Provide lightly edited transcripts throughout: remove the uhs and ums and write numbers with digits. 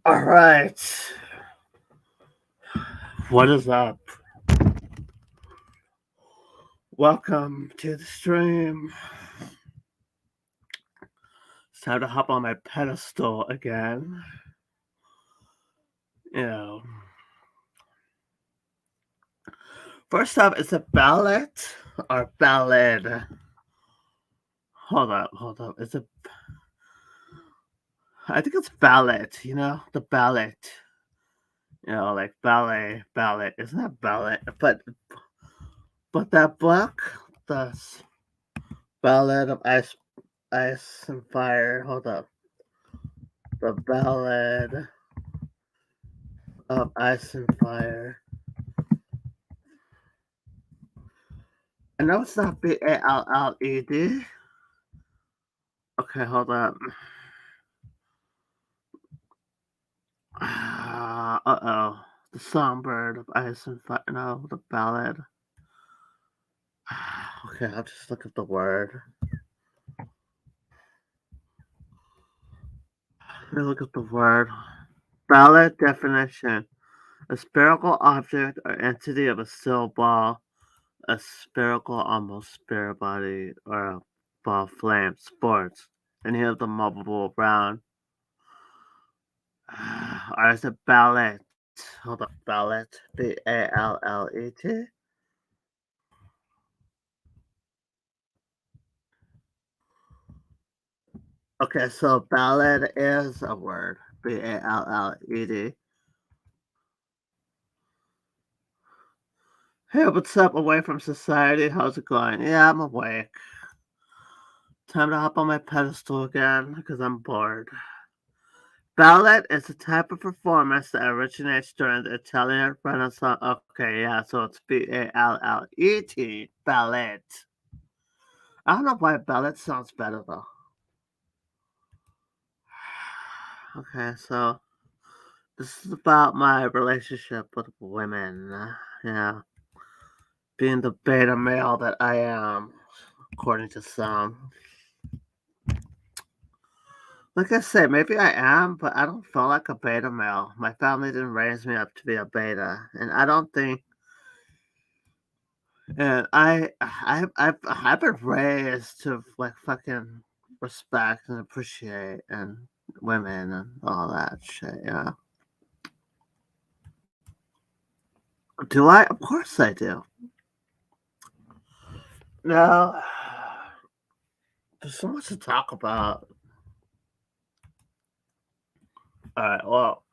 All right. What is up? Welcome to the stream. It's time to hop on my pedestal again. You know, first off, it's a ballad or ballad. Hold up. I think it's ballad. The ballad. Like ballet. Isn't that ballet? But that book, the Ballad of Ice and Fire. Hold up. The Ballad of Ice and Fire. I know it's not Balled. Okay, hold up. Uh-oh. The Songbird of Ice and Fire. No, the Ballad. Okay, I'll just look at the word. Let me look at the word. Ballad definition. A spherical object or entity of a still ball, a spherical almost sphere body, or a ball flame. Sports. Any of the movable round. Or is it ballet? Hold up, ballet. Ballet. Okay, so ballad is a word. Balled. Hey, what's up? Away from society? How's it going? Yeah, I'm awake. Time to hop on my pedestal again because I'm bored. Ballet is a type of performance that originates during the Italian Renaissance. Okay, yeah, so it's Ballet. Ballet. I don't know why ballet sounds better though. Okay, so this is about my relationship with women. Yeah, being the beta male that I am, according to some. Like I said, maybe I am, but I don't feel like a beta male. My family didn't raise me up to be a beta, and I don't think. And I've been raised to like fucking respect and appreciate and women and all that shit. Yeah. Do I? Of course I do. No, there's so much to talk about. All right, well,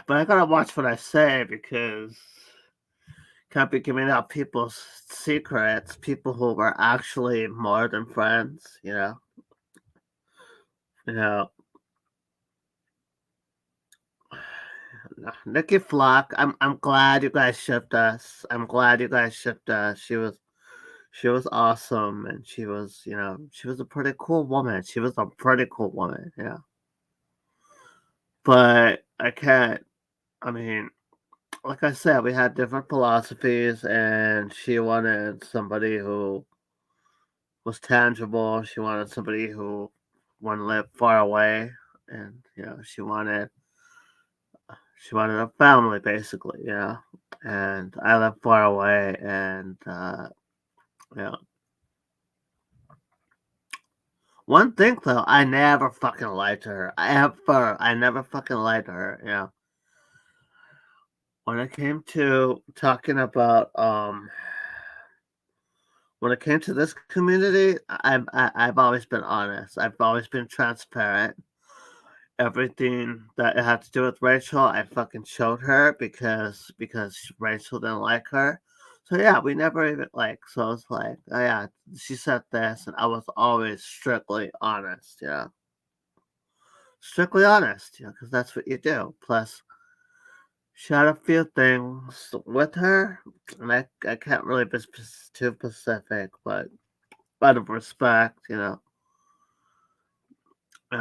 but I gotta watch what I say because can't be giving out people's secrets. People who are actually more than friends. You know. Nikki Flock, I'm glad you guys shipped us. I'm glad you guys shipped us. She was awesome, and she was a pretty cool woman. She was a pretty cool woman, yeah. But I can't. I mean, like I said, we had different philosophies, and she wanted somebody who was tangible. She wanted somebody who wouldn't live far away, and she wanted a family basically, and I live far away, and yeah. One thing though, I never fucking lied to her. I never fucking lied to her. When it came to talking about when it came to this community, I've always been honest. I've always been transparent. Everything that it had to do with Rachel, I fucking showed her because Rachel didn't like her. So yeah, we never even like. So it's like, oh yeah, she said this, and I was always strictly honest. Strictly honest. Because that's what you do. Plus, she had a few things with her, and I can't really be too specific, but out of respect, I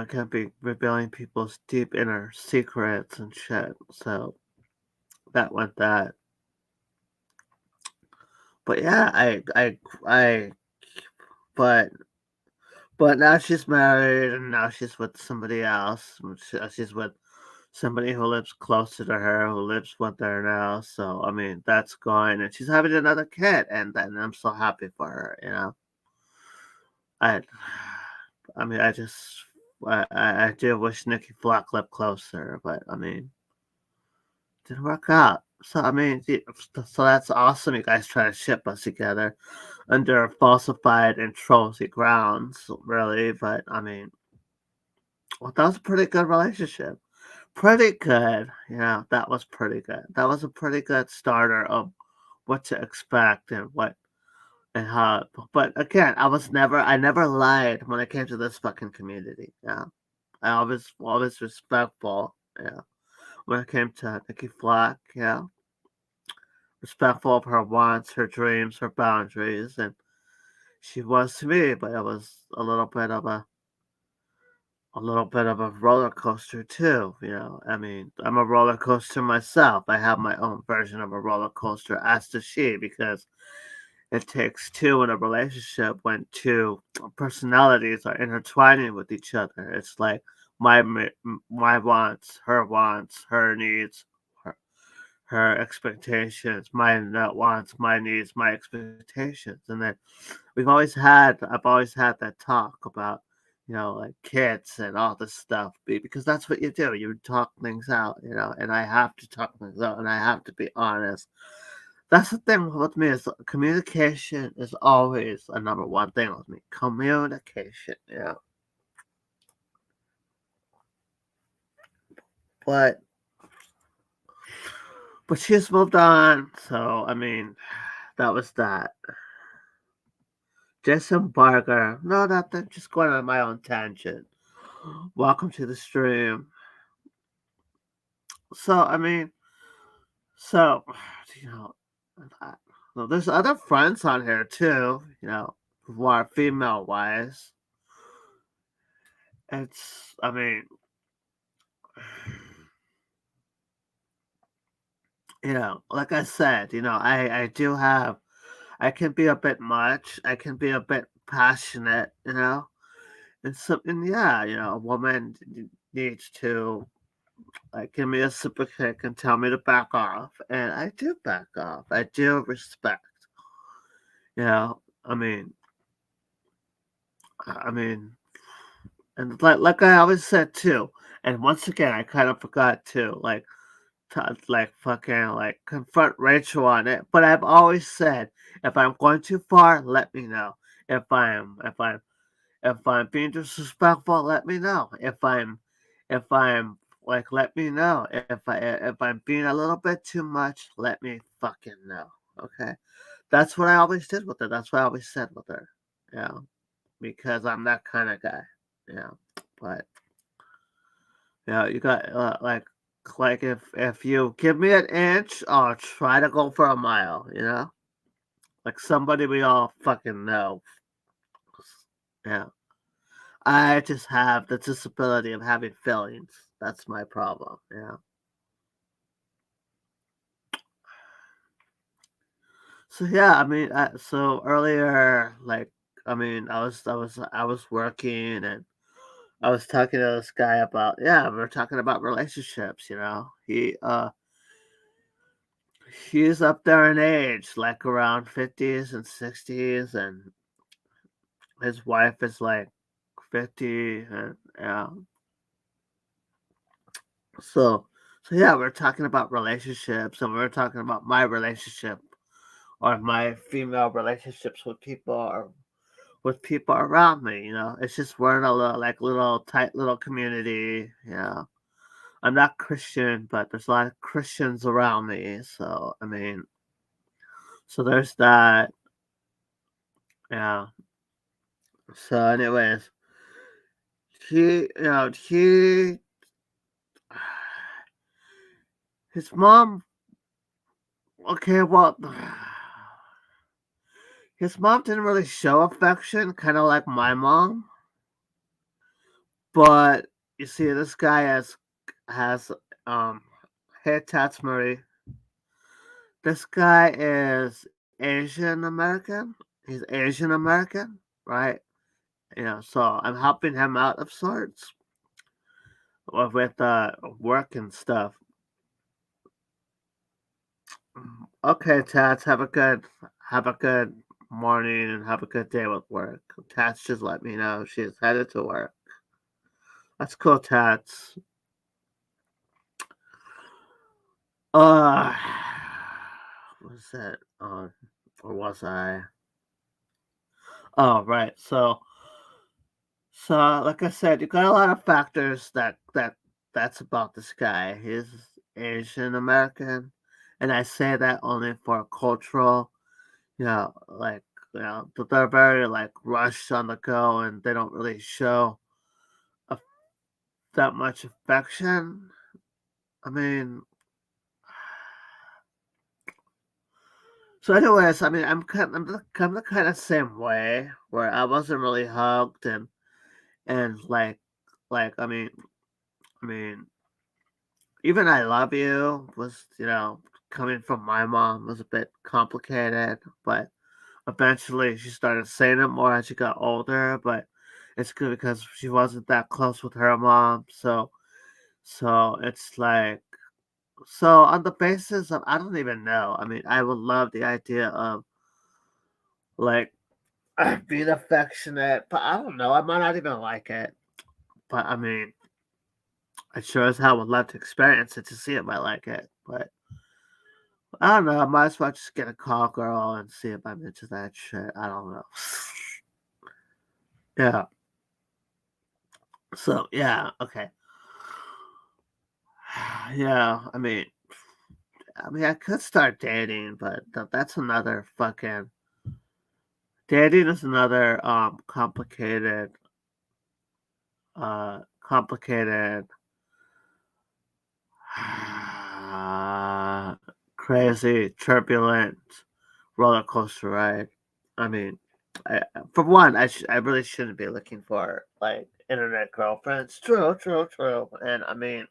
can't be revealing people's deep inner secrets and shit. So that went that. But yeah, I but But now she's married, and now she's with somebody else. She's with somebody who lives closer to her, who lives with her now. So I mean, that's going, and she's having another kid, and I'm so happy for her. I, I mean, I do wish Nikki Flock lived closer, but I mean, didn't work out. So I mean, so that's awesome. You guys try to ship us together under falsified and trolly grounds, really. But I mean, well, that was a pretty good relationship. Pretty good. Yeah, that was pretty good. That was a pretty good starter of what to expect and what and how. But again, I never lied when it came to this fucking community. Yeah, I always respectful. Yeah, when it came to Nikki Flock. Yeah, respectful of her wants, her dreams, her boundaries, and she was to me. But it was a little bit of a roller coaster too. I mean, I'm a roller coaster myself. I have my own version of a roller coaster, as does she, because it takes two in a relationship when two personalities are intertwining with each other. It's like my wants, her needs, her expectations, my not wants, my needs, my expectations, and then I've always had that talk about, like kids and all this stuff, because that's what you do. You talk things out, and I have to talk things out, and I have to be honest. That's the thing with me is communication is always a number one thing with me. Communication, yeah. But she's moved on, so I mean, that was that. Jason Barger. No, nothing. Just going on my own tangent. Welcome to the stream. So, I mean, so, you know, uh, well, there's other friends on here too, who are female wise. I mean, like I said, I can be a bit much. I can be a bit passionate, and yeah, a woman needs to like give me a super kick and tell me to back off, and I do back off. I do respect, I mean, I mean, and like I always said too, and once again, I kind of forgot to like fucking like confront Rachel on it. But I've always said, if I'm going too far, let me know. If I'm if I'm if I'm being disrespectful, let me know. If I'm like, let me know. If I'm being a little bit too much, let me fucking know. Okay, that's what I always did with her. That's what I always said with her. Yeah, because I'm that kind of guy. Yeah, but you got like if you give me an inch, I'll try to go for a mile. Like somebody we all fucking know. Yeah. I just have the disability of having feelings. That's my problem. Yeah. So yeah, I mean, so earlier, like, I mean, I was working, and I was talking to this guy about, yeah, we were talking about relationships. He's up there in age, like around 50s and 60s, and his wife is like 50, and yeah. So so yeah, we're talking about relationships, and we're talking about my relationship or my female relationships with people or with people around me. It's just we're in a little tight little community. I'm not Christian, but there's a lot of Christians around me. So I mean, so there's that. Yeah. So anyways, he his mom. Okay, well, his mom didn't really show affection, kind of like my mom. But you see, this guy has hey Tats Murray. This guy is Asian American. He's Asian American, right? So I'm helping him out of sorts with work and stuff. Okay, Tats, have a good morning and have a good day with work. Tats just let me know she's headed to work. That's cool, Tats. Uh, was that on, or was I? Oh, right. So, like I said, you got a lot of factors that's about this guy. He's Asian American, and I say that only for cultural. Like they're very like rushed on the go, and they don't really show a, that much affection. I mean, so anyways, I mean, I'm the kind of same way where I wasn't really hugged and like I mean even I love you was, coming from my mom was a bit complicated, but eventually she started saying it more as she got older, but it's good because she wasn't that close with her mom. So it's like so on the basis of I don't even know. I mean, I would love the idea of like being affectionate, but I don't know. I might not even like it. But I mean, I sure as hell would love to experience it to see if I like it. But I don't know. I might as well just get a call girl and see if I'm into that shit. I don't know. Yeah. So yeah. Okay. Yeah. I could start dating, but that's another fucking dating is another complicated crazy turbulent roller coaster ride. I mean, for one, I really shouldn't be looking for like internet girlfriends. True, true, true. And I mean,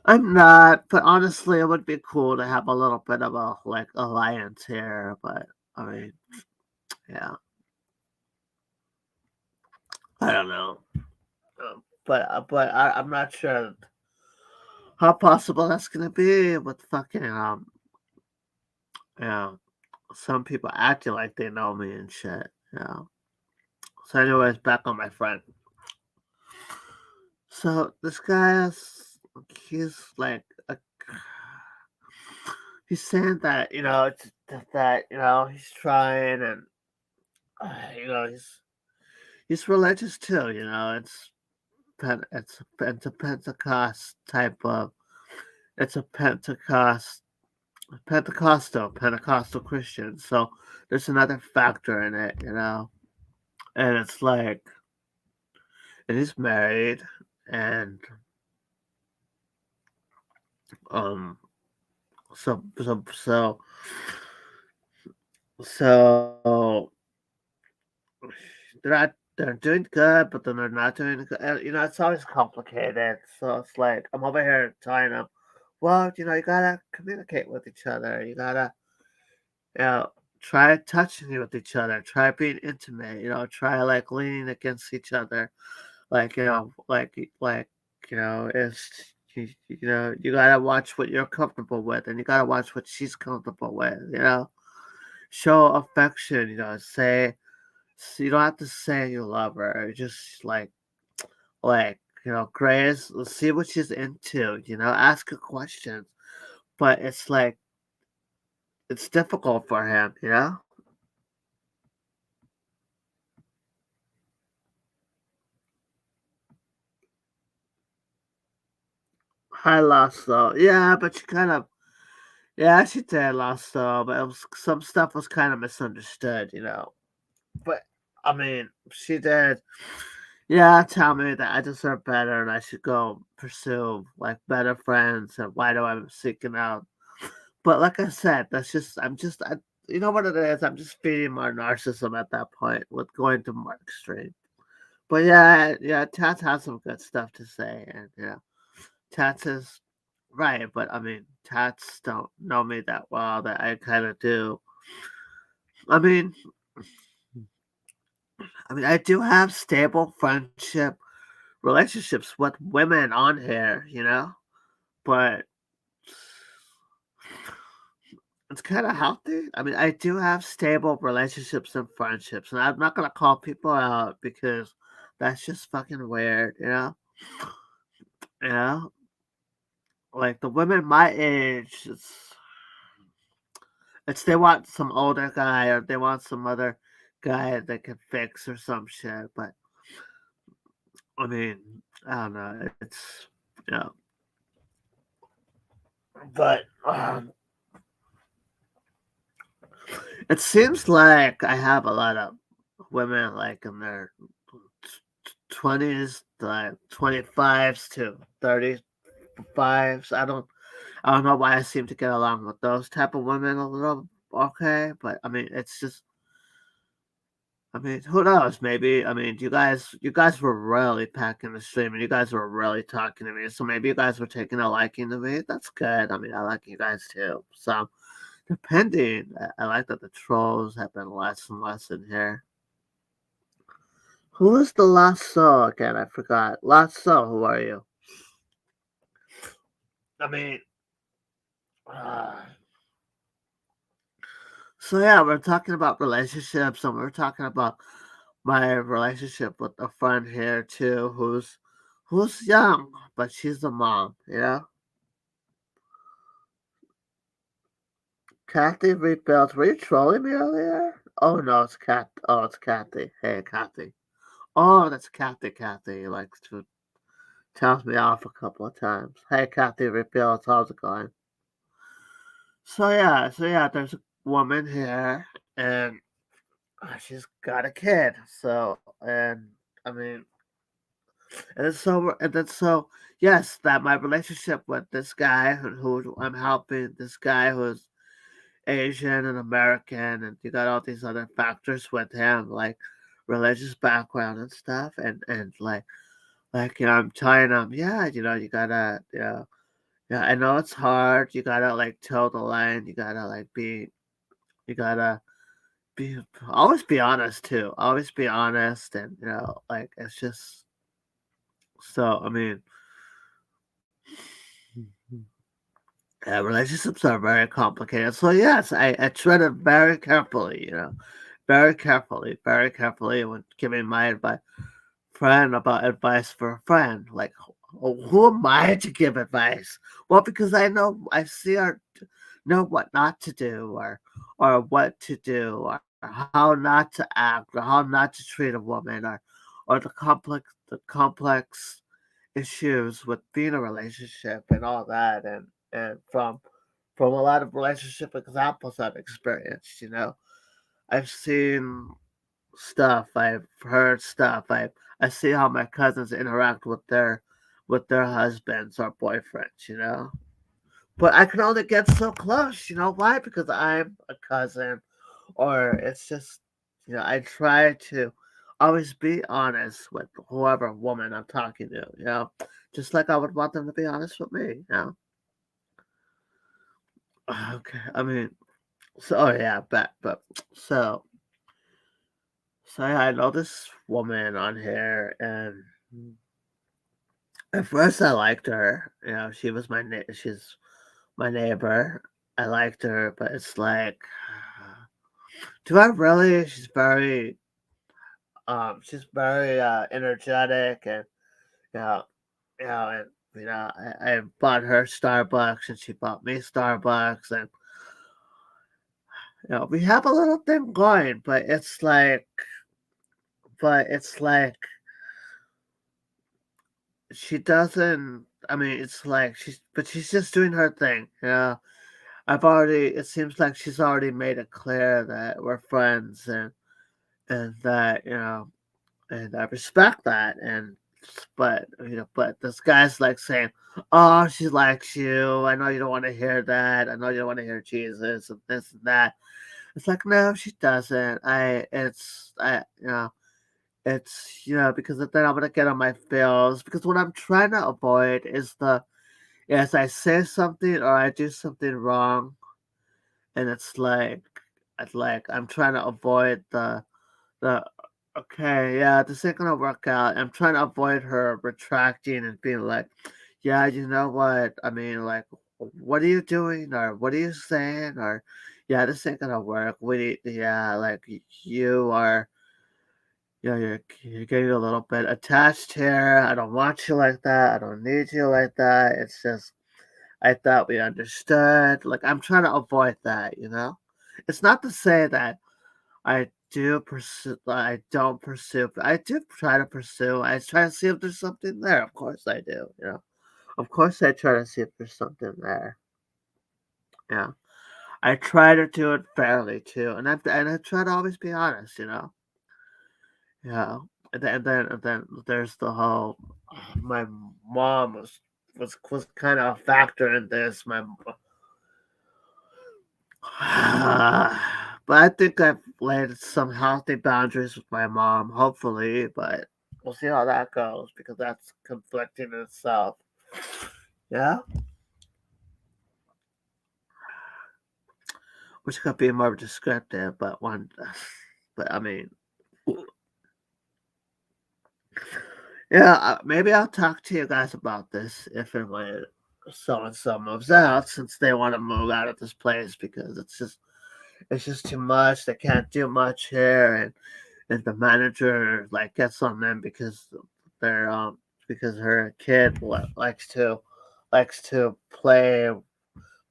I'm not, but honestly, it would be cool to have a little bit of a like alliance here. But I mean, yeah, I don't know. I'm not sure how possible that's gonna be with fucking yeah. Some people acting like they know me and shit. Yeah. So, anyways, back on my friend. So this guy is he's like he's saying that that he's trying and he's religious too. It's a Pentecost type of it's a Pentecostal Christian. So there's another factor in it. And it's like and he's married and um so so so so they're doing good, but then they're not doing good. And, it's always complicated. So it's like I'm over here telling them, well, you gotta communicate with each other. You gotta, you know, try touching with each other. Try being intimate. Try like leaning against each other. Like it's you gotta watch what you're comfortable with, and you gotta watch what she's comfortable with. Show affection. Say so you don't have to say you love her. Just Grace, let's see what she's into. Ask her questions. But it's like it's difficult for him. I lost though. Yeah, but she kind of yeah, she did lost though, but some stuff was kind of misunderstood. But I mean, she did. Yeah, tell me that I deserve better and I should go pursue like better friends and why do I seeking out. But like I said, you know what it is? I'm just feeding my narcissism at that point with going to more extreme. But yeah, yeah, Tats has some good stuff to say, and Tats is right. But I mean, Tats don't know me that well that I kind of do. I mean, I mean, I do have stable friendship relationships with women on here, but it's kind of healthy. I mean, I do have stable relationships and friendships, and I'm not gonna call people out because that's just fucking weird, You know, like the women my age, it's they want some older guy or they want some other guy that can fix or some shit. But I mean, I don't know. It's you know, but it seems like I have a lot of women like in their 20s, like 25s to 35s. I don't know why I seem to get along with those type of women a little okay, but I mean, it's just I mean, who knows? Maybe I mean, you guys were really packing the stream, and you guys were really talking to me. So maybe you guys were taking a liking to me. That's good. I mean, I like you guys too. So depending, I like that the trolls have been less and less in here. Who is the last soul again? I forgot. Last soul. Who are you? I mean, uh, so yeah, we're talking about relationships, and we're talking about my relationship with a friend here too, who's young, but she's a mom. Kathy rebuilt. Were you trolling me earlier? Oh no, it's Kat. Oh, it's Kathy. Hey, Kathy. Oh, that's Kathy. Kathy likes to tells me off a couple of times. Hey, Kathy rebuilt. How's it going? So yeah, there's a woman here, and she's got a kid. So, and I mean, and then so yes, that my relationship with this guy who I'm helping, this guy who's Asian and American, and you got all these other factors with him, like religious background and stuff, and like I'm telling him, yeah, you gotta, yeah, I know it's hard. You gotta like toe the line. You gotta be always be honest too. Always be honest, and like it's just so. I mean, relationships are very complicated. So yes, I tread it very carefully. Very carefully when giving my friend about advice for a friend. Like, who am I to give advice? Well, because I see or know what not to do, or what to do, or how not to act, or how not to treat a woman, or the complex issues with being a relationship and all that, and from a lot of relationship examples I've experienced. I've seen stuff. I've heard stuff. I see how my cousins interact with their husbands or boyfriends. But I can only get so close. You know why? Because I'm a cousin, or it's just I try to always be honest with whoever woman I'm talking to. Just like I would want them to be honest with me. Okay. I mean, so oh yeah, but so so yeah, I know this woman on here, and at first I liked her. She was she's my neighbor. I liked her, but it's like, do I really? She's very energetic, and you know, and I bought her Starbucks, and she bought me Starbucks, and we have a little thing going, but it's like she doesn't. I mean, it's like she's just doing her thing. It seems like she's already made it clear that we're friends, and that, and I respect that. But this guy's like saying, "Oh, she likes you. I know you don't want to hear that. I know you don't want to hear Jesus and this and that." It's like, no, she doesn't. It's because then I'm gonna get on my feels, because what I'm trying to avoid is yes, I say something or I do something wrong, and it's like I'm trying to avoid the Okay, yeah, this ain't gonna work out. I'm trying to avoid her retracting and being like, yeah, you know what? I mean, like, what are you doing? Or what are you saying? Or, yeah, this ain't gonna work. We need, yeah, like, you are, yeah, you're getting a little bit attached here. I don't want you like that. I don't need you like that. It's just, I thought we understood. Like, I'm trying to avoid that, you know? It's not to say that I don't pursue, I do try to pursue. I try to see if there's something there. Of course I do, you know. Of course I try to see if there's something there. Yeah. I try to do it fairly too. And I try to always be honest, you know. Yeah. And then there's the whole my mom was kind of a factor in this. My but I think I've laid some healthy boundaries with my mom, hopefully, but we'll see how that goes because that's conflicting in itself. Yeah? Which could be more descriptive, but one, but I mean, yeah, maybe I'll talk to you guys about this if and when so and so moves out since they want to move out of this place because it's just too much. They can't do much here, and the manager like gets on them they're because her kid likes to play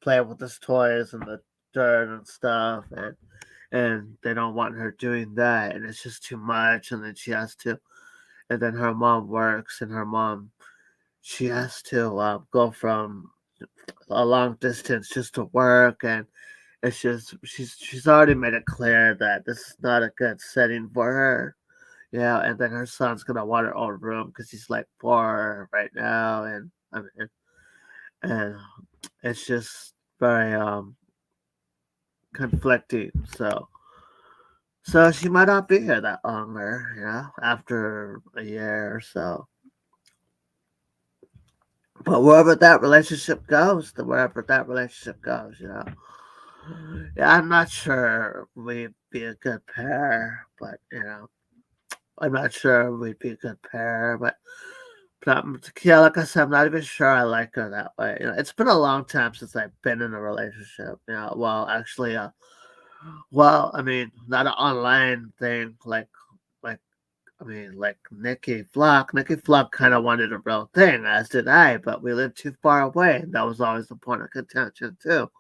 with his toys and the dirt and stuff and they don't want her doing that and it's just too much and then she has to and then her mom works and her mom she has to go from a long distance just to work and it's just she's already made it clear that this is not a good setting for her. Yeah, and then her son's gonna want her own room because he's like 4 right now, and I mean, and it's just very conflicting. So she might not be here that longer, you know, after a year or so. But wherever that relationship goes, you know. Yeah, I'm not sure we'd be a good pair, but you know, I'm not sure we'd be a good pair, but yeah, like I said, I'm not even sure I like her that way. You know, it's been a long time since I've been in a relationship. You know, well, I mean, not an online thing like I mean, like Nikki Flock. Nikki Flock kind of wanted a real thing, as did I, but we lived too far away, and that was always the point of contention too.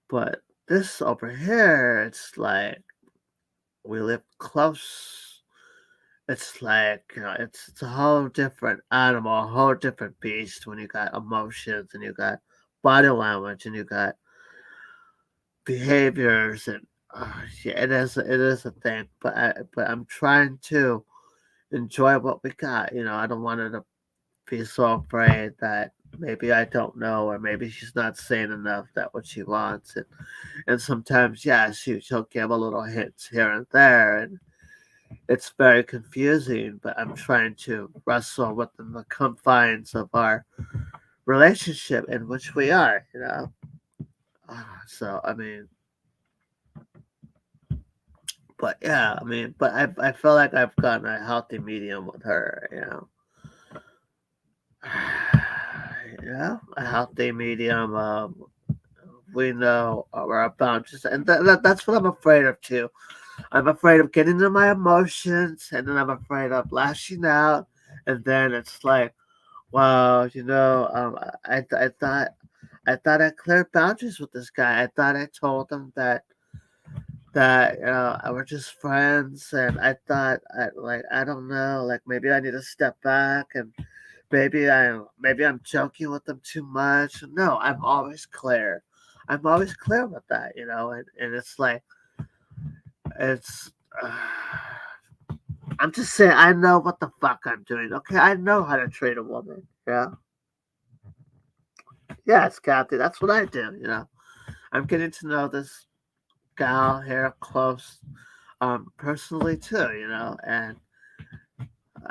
But this over here, it's like we live close. It's like, you know, it's a whole different animal, a whole different beast when you got emotions and you got body language and you got behaviors and yeah, it is a thing. But I'm trying to enjoy what we got. You know, I don't want her to be so afraid that maybe I don't know or maybe she's not saying enough that what she wants and sometimes yeah she'll give a little hints here and there and it's very confusing, but I'm trying to wrestle within the confines of our relationship in which we are, you know. So I mean, but yeah, I mean, but I feel like I've gotten a healthy medium with her, you know. Yeah, a healthy medium. We know our boundaries, and that's what I'm afraid of too. I'm afraid of getting into my emotions, and then I'm afraid of lashing out, and then it's like, wow, you know, I thought I cleared boundaries with this guy. I thought I told him that I were just friends, and I thought I don't know, like maybe I need to step back, and maybe I'm joking with them too much. No, I'm always clear. I'm always clear with that, you know, and it's like it's. I'm just saying, I know what the fuck I'm doing. Okay, I know how to treat a woman. Yeah, yes, Kathy, that's what I do. You know, I'm getting to know this gal here close, personally too. You know, and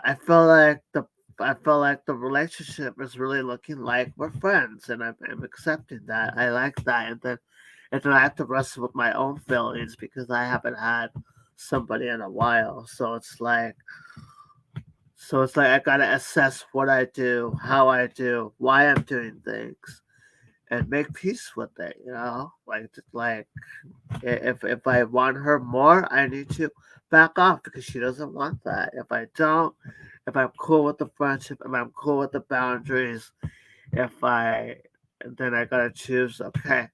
I feel like the I feel like the relationship is really looking like we're friends, and I'm accepting that. I like that, and then I have to wrestle with my own feelings because I haven't had somebody in a while. So it's like I gotta assess what I do, how I do, why I'm doing things, and make peace with it. Like if I want her more, I need to back off because she doesn't want that. If I don't, if I'm cool with the friendship, if I'm cool with the boundaries, if I then I gotta choose. Okay,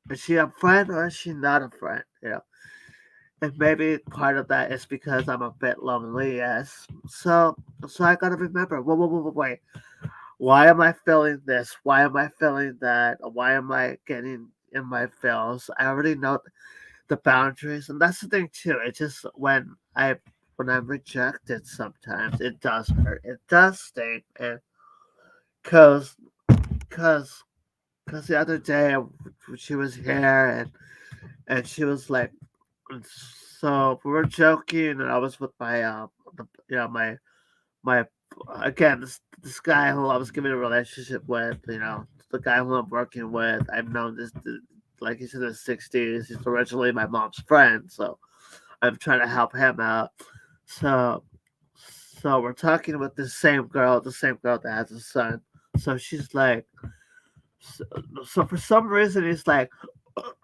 is she a friend or is she not a friend? And maybe part of that is because I'm a bit lonely. Yes, so I gotta remember. Wait. Why am I feeling this? Why am I feeling that? Why am I getting in my feels? I already know the boundaries, and that's the thing too. It's just when I'm rejected, sometimes it does hurt. It does sting, and cause cause cause the other day she was here and she was like, so we were joking, and I was with my my again this guy who I was giving a relationship with, the guy who I'm working with. I've known this like he's in his 60s. He's originally my mom's friend, so I'm trying to help him out. So so we're talking with the same girl that has a son. So she's like, so, so for some reason he's like,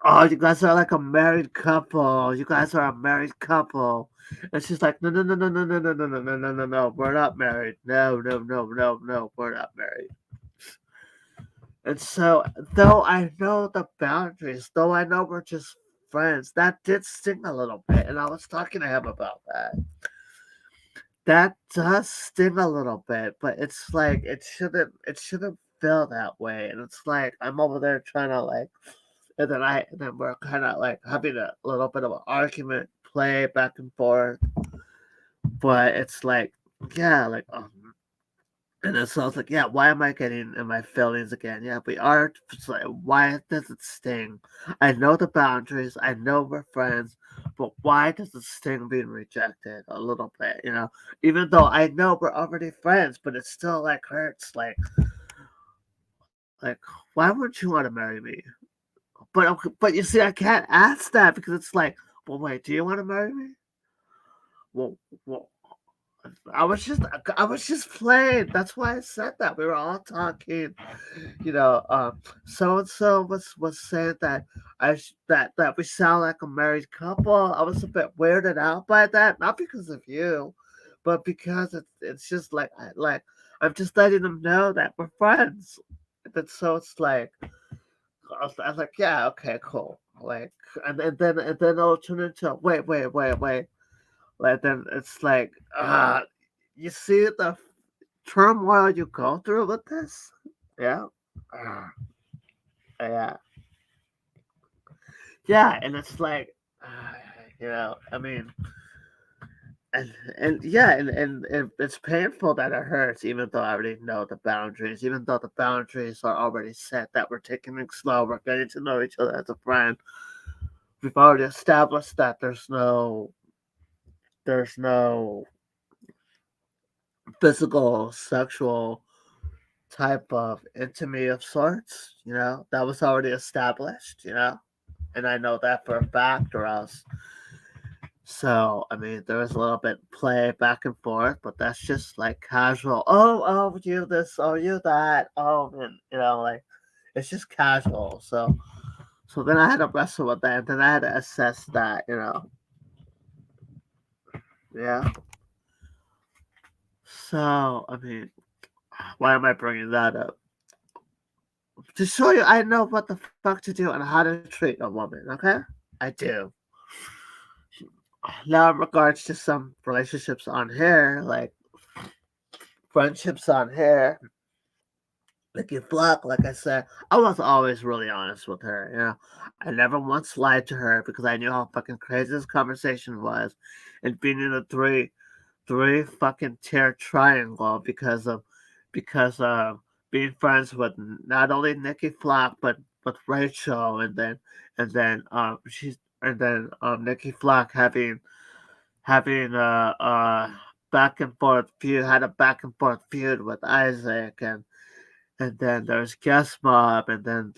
oh, you guys are like a married couple. You guys are a married couple. And she's like, no, no, no, no, no, no, no, no, no, no, no, no, no. We're not married. No, no, no, no, no. We're not married. And so, though I know the boundaries, though I know we're just friends, that did sting a little bit. And I was talking to him about that. That does sting a little bit, but it's like it shouldn't feel that way. And it's like I'm over there trying to like and then we're kind of like having a little bit of an argument, play back and forth. But it's like, yeah, like, and then so I was like, yeah, why am I getting in my feelings again? Yeah, we are. It's like, why does it sting? I know the boundaries. I know we're friends, but why does it sting being rejected a little bit? Even though I know we're already friends, but it still like hurts. Like, why wouldn't you want to marry me? But you see, I can't ask that because it's like, well, wait, do you want to marry me? Well, well, I was just playing. That's why I said that. We were all talking. So and so was saying that that we sound like a married couple. I was a bit weirded out by that, not because of you, but because it's just like I'm just letting them know that we're friends. So it's like I was like, yeah, okay, cool. Like, and then it'll turn into wait. Like then it's like, you see the turmoil you go through with this? Yeah. Uh, yeah. Yeah, and it's like, uh, I mean, and yeah, and it's painful that it hurts, even though I already know the boundaries, even though the boundaries are already set, that we're taking it slow, we're getting to know each other as a friend. We've already established that there's no physical, sexual type of intimacy of sorts, that was already established, and I know that for a fact, or else. So, I mean, there was a little bit play back and forth, but that's just like casual. Oh, you this, oh, you that, oh, and like it's just casual. So then I had to wrestle with that, and then I had to assess that, yeah. So, I mean, why am I bringing that up? To show you I know what the fuck to do and how to treat a woman, okay? I do. Now, in regards to some relationships on here, like friendships on here, like you Fluck, like I said, I was always really honest with her. I never once lied to her because I knew how fucking crazy this conversation was, and being in a three fucking tier triangle because of being friends with not only Nikki Flock but with Rachel, and then Nikki Flock having back and forth feud had a back and forth feud with Isaac, and then there's Guest Mob, and then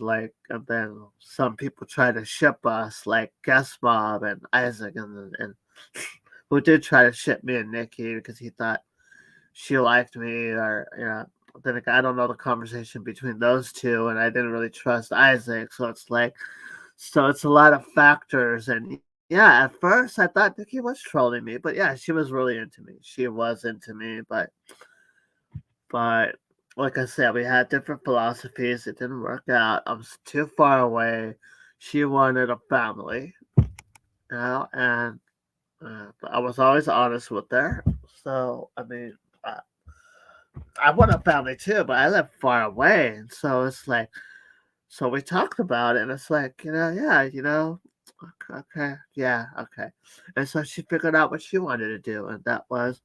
some people try to ship us like Guest Mob and Isaac, who did try to ship me and Nikki because he thought she liked me, or then again, I don't know the conversation between those two, and I didn't really trust Isaac, so it's like, so it's a lot of factors, and yeah, at first I thought Nikki was trolling me, but yeah, she was really into me. She was into me, but like I said, we had different philosophies. It didn't work out. I was too far away. She wanted a family, and I was always honest with her. So I mean, uh, I want a family too, but I live far away, and so it's like, so we talked about it, and it's like, yeah, okay, yeah, okay, and so she figured out what she wanted to do, and that was,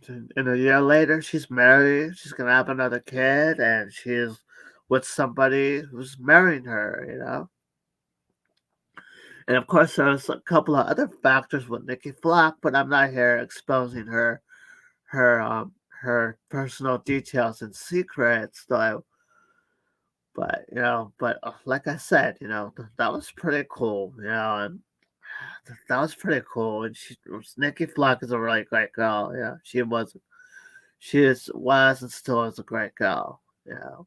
and a year later, she's married, she's gonna have another kid, and she's with somebody who's marrying her. And of course, there's a couple of other factors with Nikki Flock, but I'm not here exposing her personal details and secrets, though. But like I said, that was pretty cool, and that was pretty cool. And Nikki Flock is a really great girl. Yeah, was and still is a great girl. Yeah.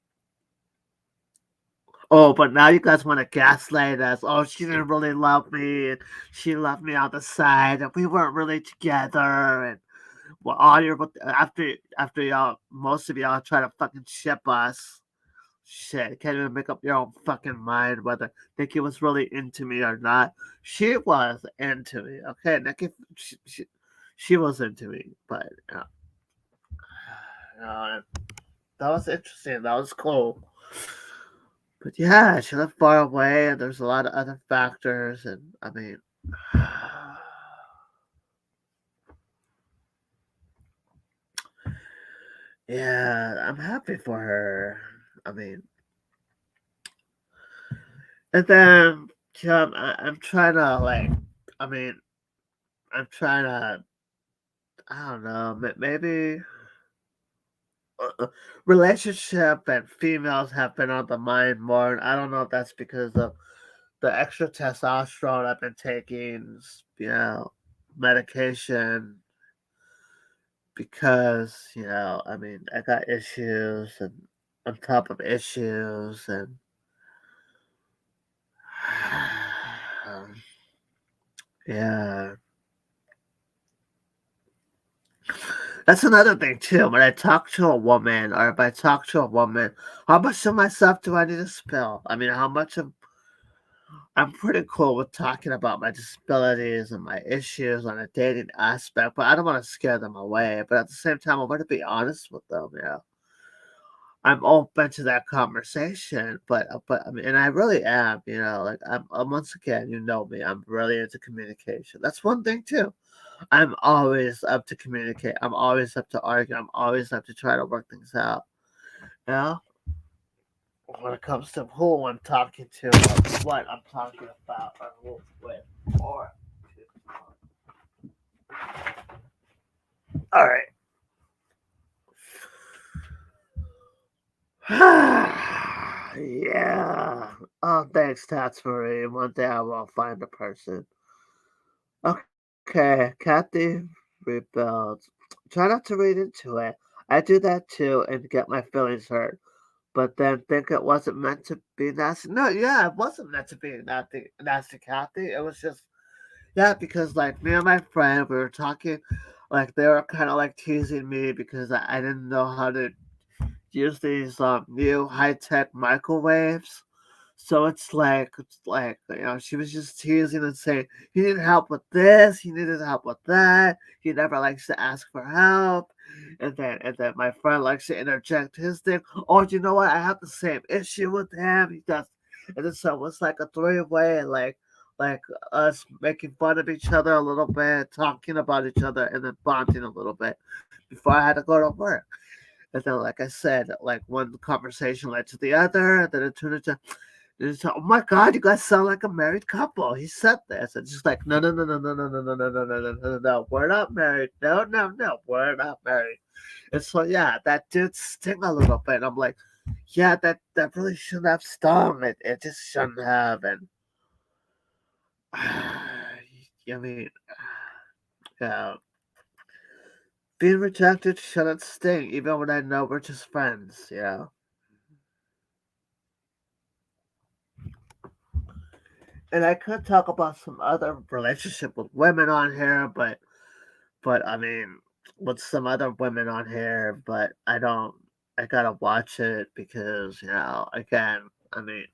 Oh, but now you guys want to gaslight us. Oh, she didn't really love me, and she left me on the side, and we weren't really together, and well, all your after y'all, most of y'all try to fucking ship us. Shit, can't even make up your own fucking mind whether Nikki was really into me or not. She was into me, okay? Nikki, she was into me, but uh, that was interesting. That was cool. But yeah, she lived far away, and there's a lot of other factors, and I mean, yeah, I'm happy for her. I mean, and then I'm trying to like, I mean, I'm trying to, I don't know, maybe relationship and females have been on the mind more. And I don't know if that's because of the extra testosterone I've been taking, medication, because, I mean, I got issues and on top of issues, and um, yeah. That's another thing too. When I talk to a woman, or if I talk to a woman, how much of myself do I need to spill? I mean, how much of I'm pretty cool with talking about my disabilities and my issues on a dating aspect, but I don't want to scare them away. But at the same time, I want to be honest with them. I'm open to that conversation, but I mean, and I really am. Like I'm once again, you know me. I'm really into communication. That's one thing too. I'm always up to communicate. I'm always up to argue. I'm always up to try to work things out. You know, when it comes to who I'm talking to, or what I'm talking about, or who with, or all right. Yeah. Oh, thanks, Tats Marie. One day I will find a person. Okay, Kathy rebuilds. Try not to read into it. I do that too and get my feelings hurt, but then think it wasn't meant to be nasty. No, yeah, it wasn't meant to be nasty, Kathy. It was just, yeah, because like me and my friend, we were talking, like they were kind of like teasing me because I didn't know how to use these new high tech microwaves. So it's like she was just teasing and saying he needed help with this, he needed help with that. He never likes to ask for help, and then my friend likes to interject his thing. Oh, you know what? I have the same issue with him. He does, and then so it's like a three-way, like us making fun of each other a little bit, talking about each other, and then bonding a little bit before I had to go to work. And then, like I said, like one conversation led to the other, and then it turned into, oh my God, you guys sound like a married couple. He said this. It's just like, no, no, no, no, no, no, no, no, no, no, no, no, no, no, we're not married. No, no, no, we're not married. And so, yeah, that did sting a little bit. I'm like, yeah, that really shouldn't have stung. It just shouldn't have. And I mean, yeah, being rejected shouldn't sting, even when I know we're just friends. And I could talk about some other relationship with women on here, but I mean, with some other women on here, but I don't. I gotta watch it because again, I mean,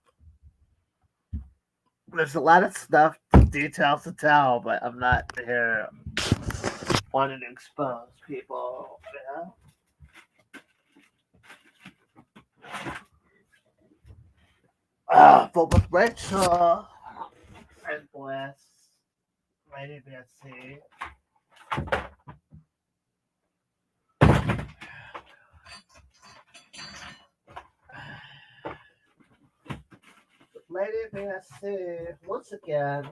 there's a lot of stuff, details to tell, but I'm not here wanting to expose people. But with Rachel and Bliss, Lady Betsy, Lady Betsy, once again,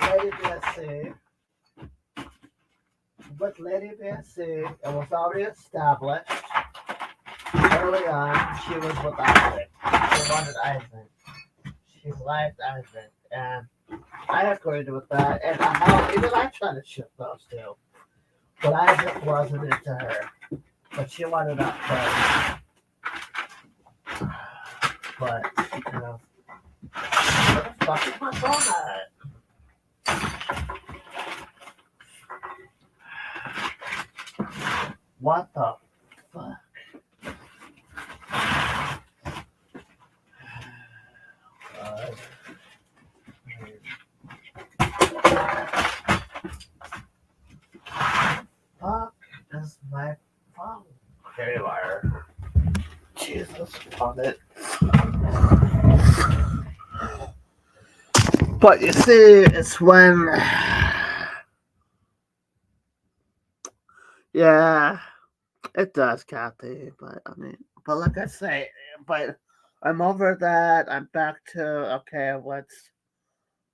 Lady Betsy, with Lady Betsy, it was already established early on she was with Isaac. She wanted Isaac. She liked Isaac, and I agreed with that. And even I tried to ship those two, but Isaac wasn't into her. But she wanted that first. But what the fuck is my phone at? What the fuck? Uh, fuck is my phone? There you are. Jesus, on it. But you see, it's when, yeah, it does, Kathy. But I mean, but like I say, but I'm over that. I'm back to okay.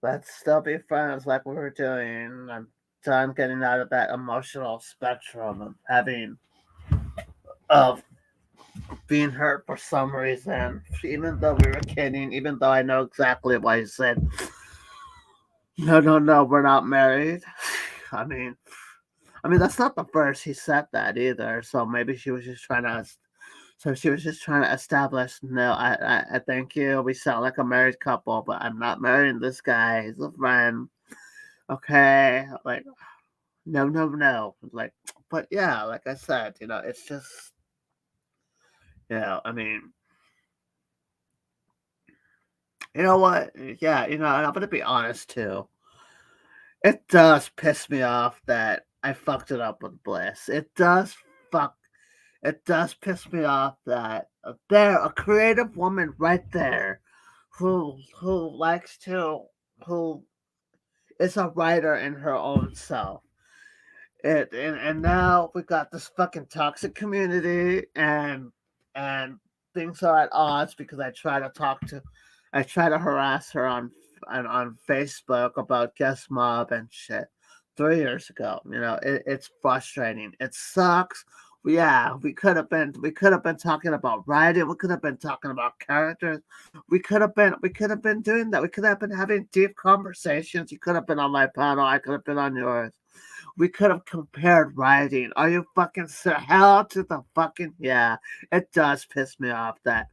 Let's still be friends like we were doing. I'm done getting out of that emotional spectrum of having of being hurt for some reason. Even though we were kidding, even though I know exactly why he said no, no, no, we're not married. I mean, that's not the first he said that either. So maybe she was just trying to. So she was just trying to establish. No, I thank you. We sound like a married couple, but I'm not marrying this guy. He's a friend. Okay, like no, no, no. Like, but yeah, like I said, it's just I mean, you know what? Yeah, and I'm gonna be honest too. It does piss me off that I fucked it up with Bliss. Fuck It does piss me off that there a creative woman right there who likes to who is a writer in her own self. And now we got this fucking toxic community and things are at odds because I try to harass her on Facebook about guest mob and shit 3 years ago. It's frustrating. It sucks. Yeah, we could have been talking about writing. We could have been talking about characters. We could have been doing that. We could have been having deep conversations. You could have been on my panel. I could have been on yours. We could have compared writing. Are you fucking hell to the fucking yeah? It does piss me off that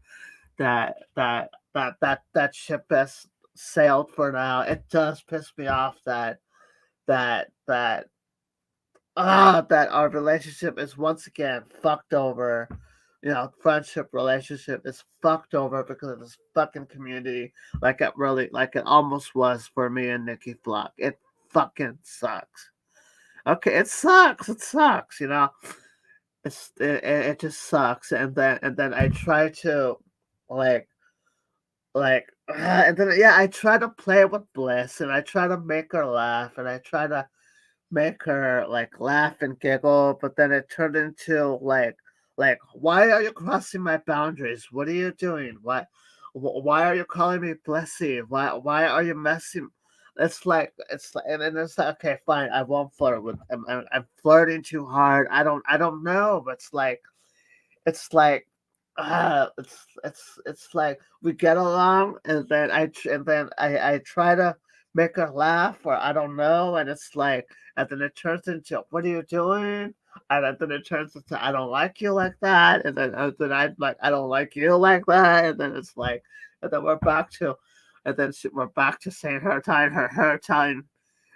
ship has sailed for now. It does piss me off that that that our relationship is once again fucked over. Friendship relationship is fucked over because of this fucking community. Like it almost was for me and Nikki Flock. It fucking sucks. Okay, it sucks. It sucks. It just sucks. And then I try to like and then yeah, I try to play with Bliss and I try to make her laugh and I try to make her like laugh and giggle, but then it turned into like why are you crossing my boundaries? What are you doing? Why are you calling me Blessy? Why are you messing? It's like and it's like okay, fine. I won't flirt with. I'm flirting too hard. I don't know. But it's like it's like we get along, and then I try to make her laugh, or I don't know, and it's like, and then it turns into, "What are you doing?" And then it turns into, "I don't like you like that," and then I'm like, "I don't like you like that," and then it's like, and then we're back to, we're back to saying her telling,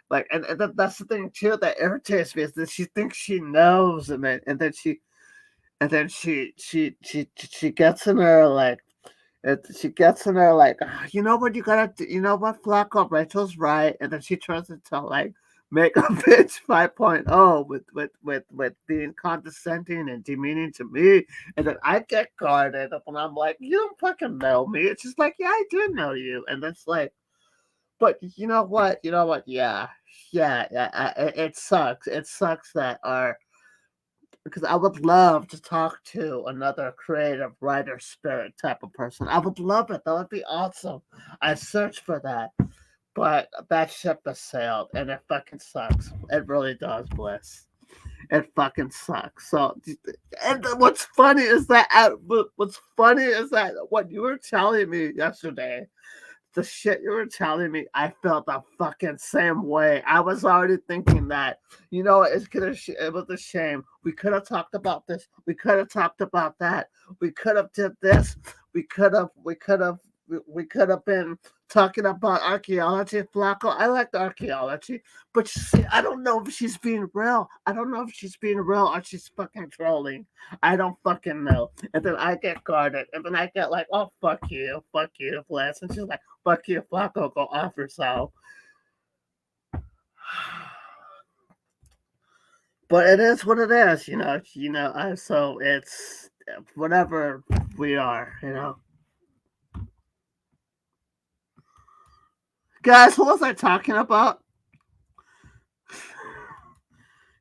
like, and that's the thing too that irritates me, is that she thinks she knows, and then she gets in her like, she gets in there like, "Ah, you know what you gotta do, you know what, Flacco, Rachel's right," and then she turns into like make a bitch 5.0 with being condescending and demeaning to me, and then I get guarded up, and I'm like, "You don't fucking know me." It's just like, "Yeah, I do know you," and that's like, but you know what, yeah, yeah, it sucks. It sucks that our because I would love to talk to another creative writer spirit type of person. I would love it. That would be awesome. I search for that, but that ship has sailed, and it fucking sucks. It really does, Bliss. It fucking sucks. So, and what's funny is that what you were telling me yesterday, the shit you were telling me, I felt the fucking same way. I was already thinking that, it was a shame. We could have talked about this. We could have talked about that. We could have did this. We could have been talking about archaeology, Flacco. I like the archaeology, but you see, I don't know if she's being real. I don't know if she's being real or she's fucking trolling. I don't fucking know. And then I get guarded, and then I get like, "Oh, fuck you, Bless," and she's like, "Fuck you, Flacco, go off yourself." But it is what it is, so it's whatever we are. Guys, what was I talking about?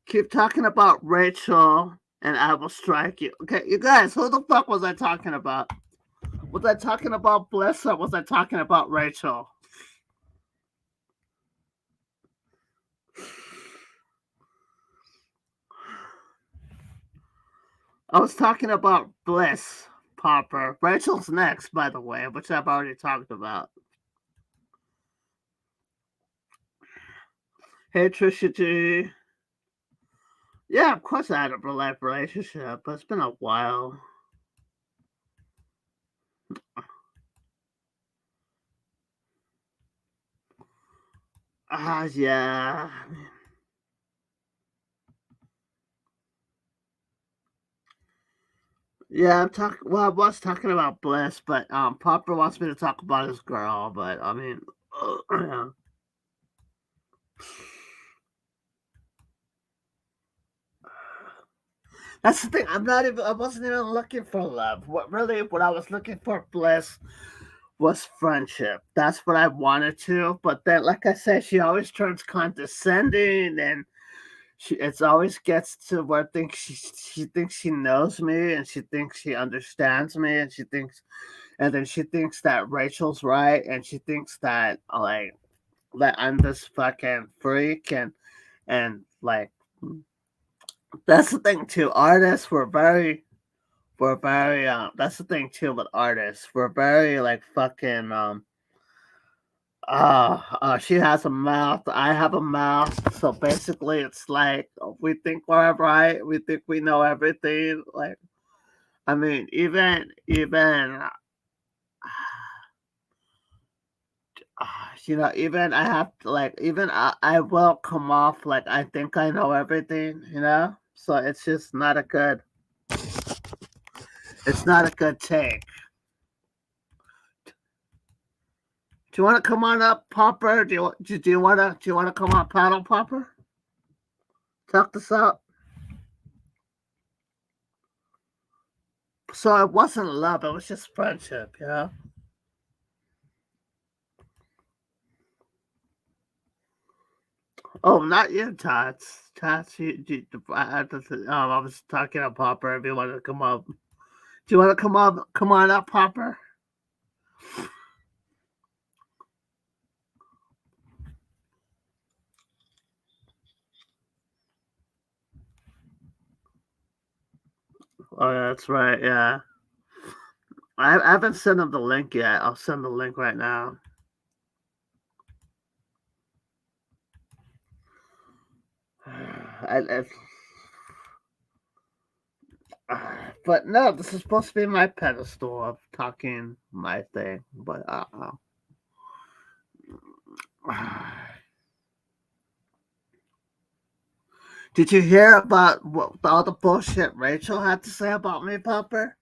Keep talking about Rachel, and I will strike you. Okay, you guys, who the fuck was I talking about? Was I talking about Bliss, or was I talking about Rachel? I was talking about Bliss, Popper. Rachel's next, by the way, which I've already talked about. Hey, Trisha G. Yeah, of course I had a real life relationship, but it's been a while. Yeah. Yeah, well, I was talking about Bliss, but Popper wants me to talk about his girl, but I mean, yeah. That's the thing. I wasn't even looking for love. What I was looking for, Bliss, was friendship. That's what I wanted to. But then, like I said, she always turns condescending, and it always gets to where she thinks she knows me, and she thinks she understands me, and then she thinks that Rachel's right, and she thinks that like that I'm this fucking freak, and like that's the thing too. Artists were very that's the thing too with artists. We're very like fucking she has a mouth. I have a mouth. So basically, it's like we think we're right. We think we know everything. Like, I mean, even even I have to like, even I will come off like I think I know everything. So it's not a good take. Do you want to come on up, Popper? Do you want to come on, paddle, Popper? Talk this out. So it wasn't love; it was just friendship. Oh, not you, Tots. Tots, I was talking to Popper. If you want to come up, do you want to come up? Come on up, Popper. Oh, yeah, that's right. Yeah, I haven't sent him the link yet. I'll send the link right now. and but no, this is supposed to be my pedestal of talking my thing. But did you hear about all the bullshit Rachel had to say about me, Popper?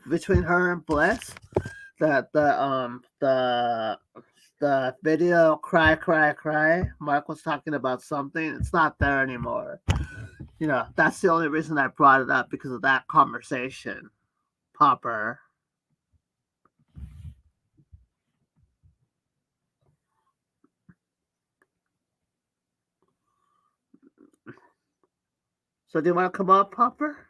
Between her and Bliss, that the video "Cry Cry Cry." Mark was talking about something. It's not there anymore. You know, that's the only reason I brought it up because of that conversation, Popper. So do you want to come up, Popper?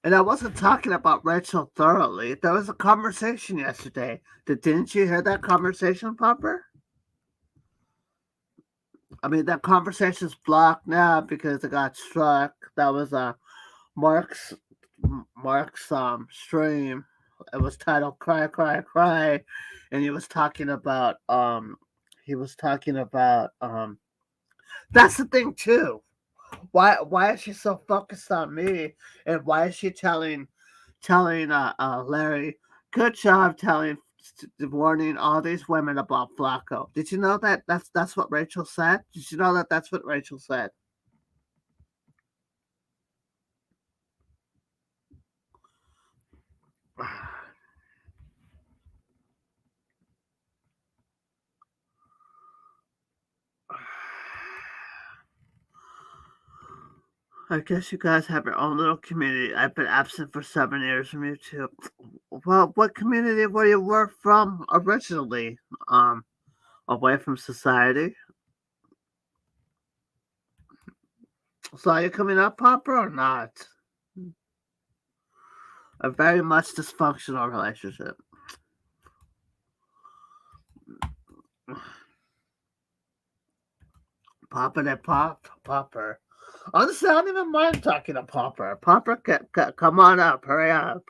And I wasn't talking about Rachel thoroughly. There was a conversation yesterday. Didn't you hear that conversation, Popper? I mean, that conversation's blocked now because it got struck. That was Mark's stream. It was titled "Cry Cry Cry," and he was talking about that's the thing too. Why is she so focused on me, and why is she telling Larry, good job warning all these women about Flacco. Did you know that that's what Rachel said? Did you know that that's what Rachel said? I guess you guys have your own little community. I've been absent for 7 years from YouTube. Well, what community were you from originally? Away from society. So are you coming up, Papa, or not? A very much dysfunctional relationship. Papa that Popper. Honestly, I don't even mind talking to Popper. Popper, come on up. Hurry up.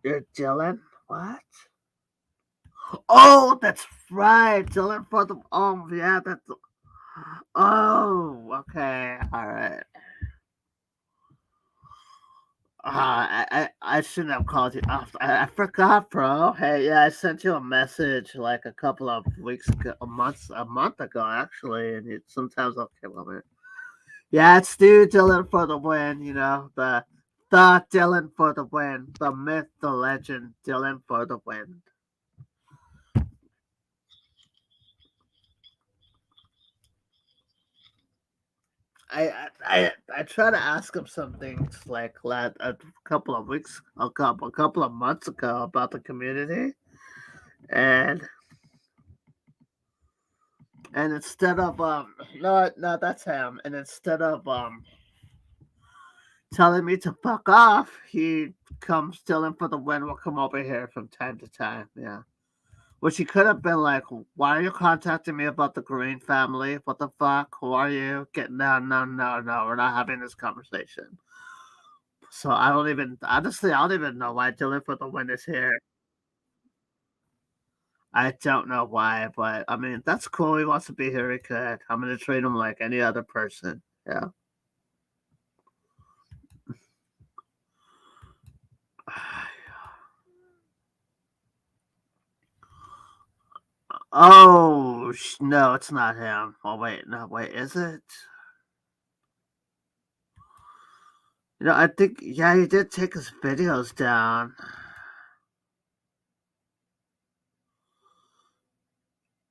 You're Dylan? What? Oh, that's right. Dylan for the. Oh, yeah, that's. Oh, okay. All right. I shouldn't have called you. I forgot, bro. Hey, yeah, I sent you a message like a couple of weeks ago, a month ago, actually. And sometimes I'll come over. Yeah, it's Stu Dylan for the win. You know the Dylan for the win, the myth, the legend, Dylan for the win. I try to ask him some things like a couple of a couple of months ago about the community, and instead of no that's him, and instead of telling me to fuck off, he comes Dylan for the win. Will come over here from time to time. Yeah. Which he could have been like, why are you contacting me about the Green family? What the fuck? Who are you? Get no, no, no, no. We're not having this conversation. So I don't even honestly I don't even know why Dylan for the win is here. I don't know why, but I mean that's cool. He wants to be here. He could. I'm gonna treat him like any other person. Yeah. Oh no, it's not him. Oh wait, no wait, is it? You know, I think yeah, he did take his videos down.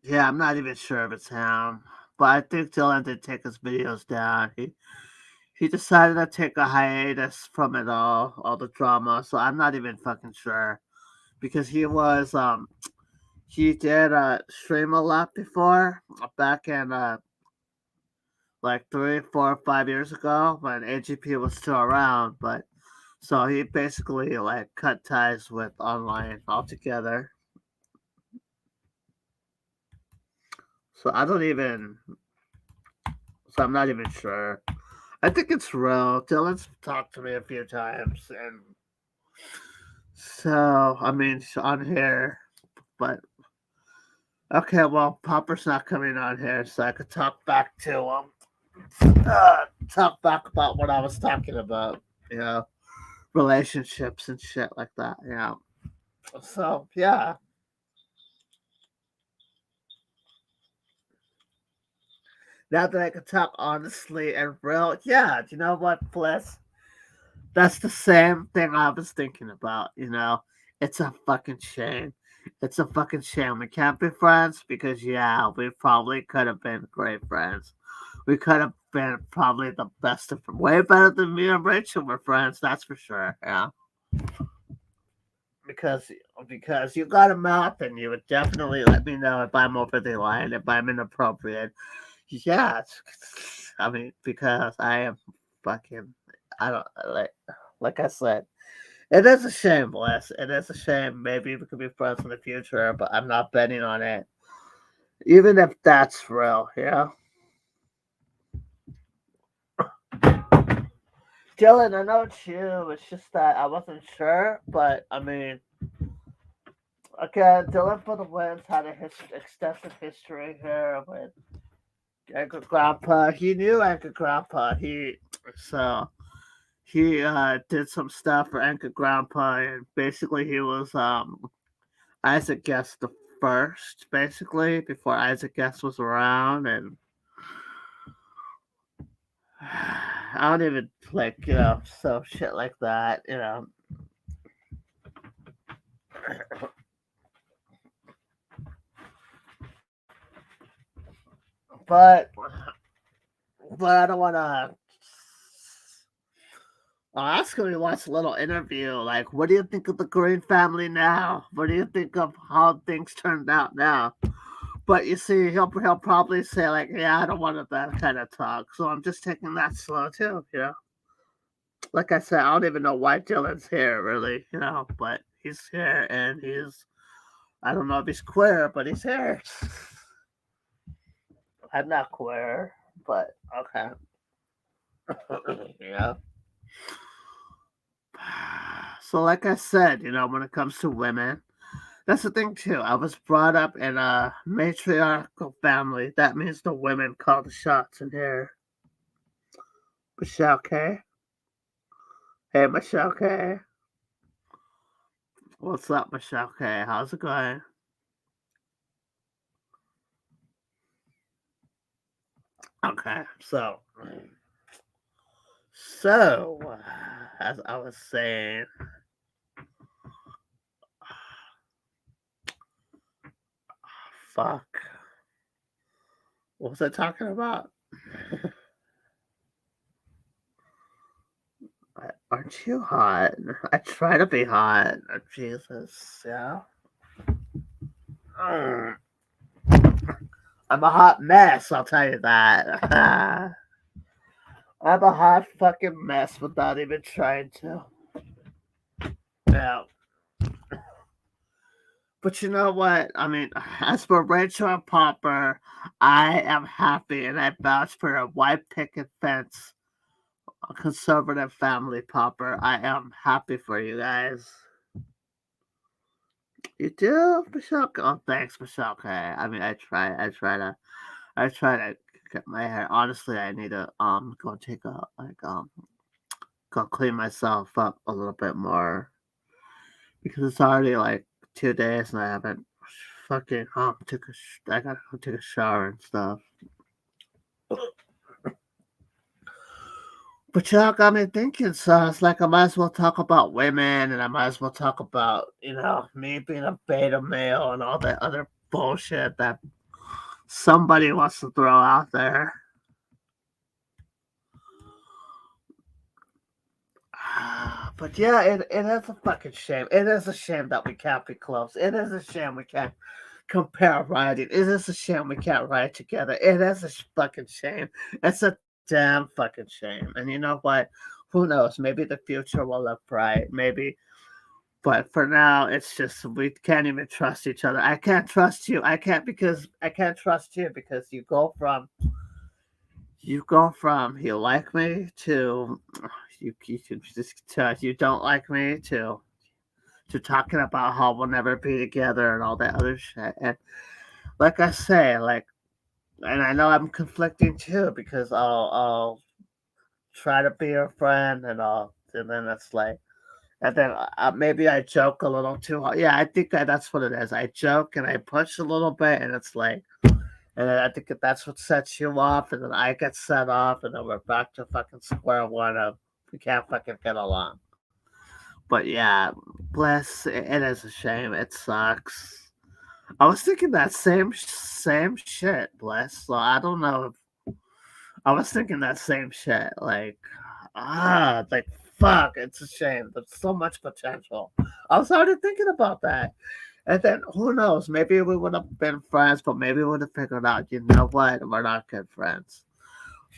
Yeah, I'm not even sure if it's him, but I think Dylan did take his videos down. He decided to take a hiatus from it all the drama. So I'm not even fucking sure because he did stream a lot before back in like 3, 4, 5 years ago when AGP was still around, but so he basically like cut ties with online altogether. So I don't even so I'm not even sure. I think it's real. Dylan's talked to me a few times, and so I mean on here, but Okay, well, Popper's not coming on here, so I could talk back to talk back about what I was talking about. You know, relationships and shit like that. Yeah. So yeah, now that I can talk honestly and real, yeah. Do you know what, Bliss? That's the same thing I was thinking about. It's a fucking shame. It's a fucking shame we can't be friends because yeah, we probably could have been great friends. We could have been probably the best of way better than me and Rachel were friends. That's for sure. Yeah, because because you got a mouth and you would definitely let me know if I'm over the line, if I'm inappropriate. Yeah, I mean because I am fucking. I don't like I said. It is a shame, Wes. It is a shame. Maybe we could be friends in the future, but I'm not betting on it. Even if that's real, yeah. Dylan, I know it's you. It's just that I wasn't sure, but I mean, again, Dylan for the wins had a extensive history here with Anchor Grandpa. He knew Anchor Grandpa. So he did some stuff for Anchor Grandpa, and basically he was Isaac Guest the first, basically before Isaac Guest was around, and I don't even like so shit like that. But I don't want to. I'll ask him. He wants a little interview. Like, what do you think of the Green family now? What do you think of how things turned out now? But you see, he'll probably say like, yeah, I don't want that kind of talk. So I'm just taking that slow too. Like I said, I don't even know why Dylan's here really. But he's here and I don't know if he's queer, but he's here. I'm not queer, but okay. yeah. So, like I said, when it comes to women, that's the thing too. I was brought up in a matriarchal family. That means the women call the shots in here. Michelle K. Hey, Michelle K. What's up, Michelle K? How's it going? Okay, so as I was saying, fuck. What was I talking about? Aren't you hot? I try to be hot. Oh, Jesus, yeah. Mm. I'm a hot mess, I'll tell you that. I'm a hot fucking mess without even trying to. Yeah. But you know what? I mean, as for Rachel and Popper, I am happy and I vouch for a white picket fence, a conservative family, Popper. I am happy for you guys. You do, Michelle? Oh, thanks, Michelle. Okay. I mean, I try to get my hair. Honestly, I need to go take a go clean myself up a little bit more because it's already like 2 days and I haven't fucking I gotta go take a shower and stuff. But y'all got me thinking, so it's like I might as well talk about women and I might as well talk about, me being a beta male and all that other bullshit that somebody wants to throw out there. But yeah, it is a fucking shame. It is a shame that we can't be close. It is a shame we can't compare riding. It is a shame we can't ride together. It is a fucking shame. It's a damn fucking shame. And you know what? Who knows? Maybe the future will look bright. Maybe. But for now, it's just we can't even trust each other. I can't trust you. I can't trust you because you go from you like me to you can just tell you don't like me to talking about how we'll never be together and all that other shit. And like I say, and I know I'm conflicting too because I'll try to be your friend and then it's like, and then maybe I joke a little too hard. Yeah, I think that's what it is. I joke and I push a little bit, and it's like, and then I think that's what sets you off, and then I get set off, and then we're back to fucking square one of we can't fucking get along. But yeah, bless. It is a shame. It sucks. I was thinking that same shit, bless. So I don't know. I was thinking that same shit. Like fuck. It's a shame. There's so much potential. I was already thinking about that. And then who knows? Maybe we would have been friends, but maybe we would have figured out. You know what? We're not good friends.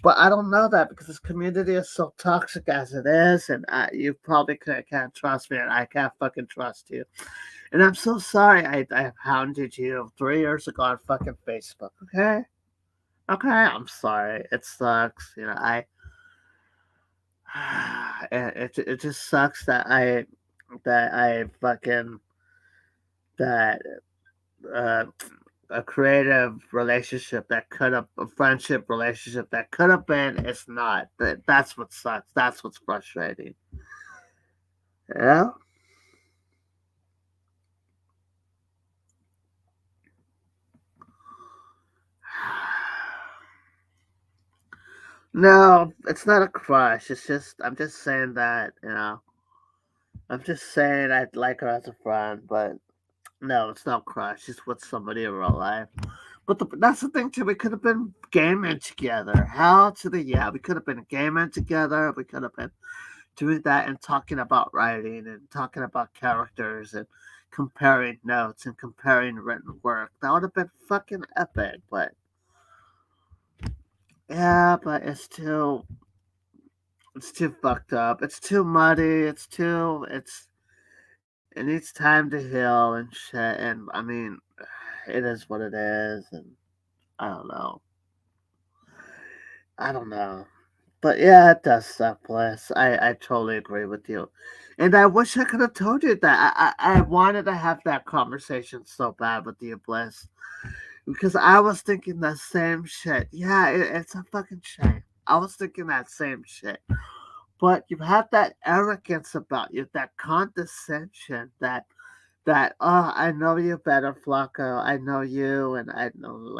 But I don't know that because this community is so toxic as it is, and you probably can't trust me, and I can't fucking trust you. And I'm so sorry I hounded you 3 years ago on fucking Facebook. Okay, okay, I'm sorry. It sucks. You know, it just sucks that I fucking that uh a creative relationship that could have a friendship relationship that could have been it's not. That's what sucks. That's what's frustrating. Yeah. No, it's not a crush. It's just I'm just saying that I'm just saying I'd like her as a friend, but no, it's not crush. It's with somebody in real life. But that's the thing too. We could have been gaming together. Hell to the yeah. We could have been gaming together. We could have been doing that and talking about writing and talking about characters and comparing notes and comparing written work. That would have been fucking epic. But yeah, but it's too fucked up. It's too muddy. It needs time to heal and shit. And I mean, it is what it is. And I don't know. I don't know. But yeah, it does suck, Bliss. I totally agree with you. And I wish I could have told you that. I wanted to have that conversation so bad with you, Bliss. Because I was thinking the same shit. Yeah, it's a fucking shame. I was thinking that same shit. But you have that arrogance about you, that condescension, I know you better, Flacco. I know you, and I know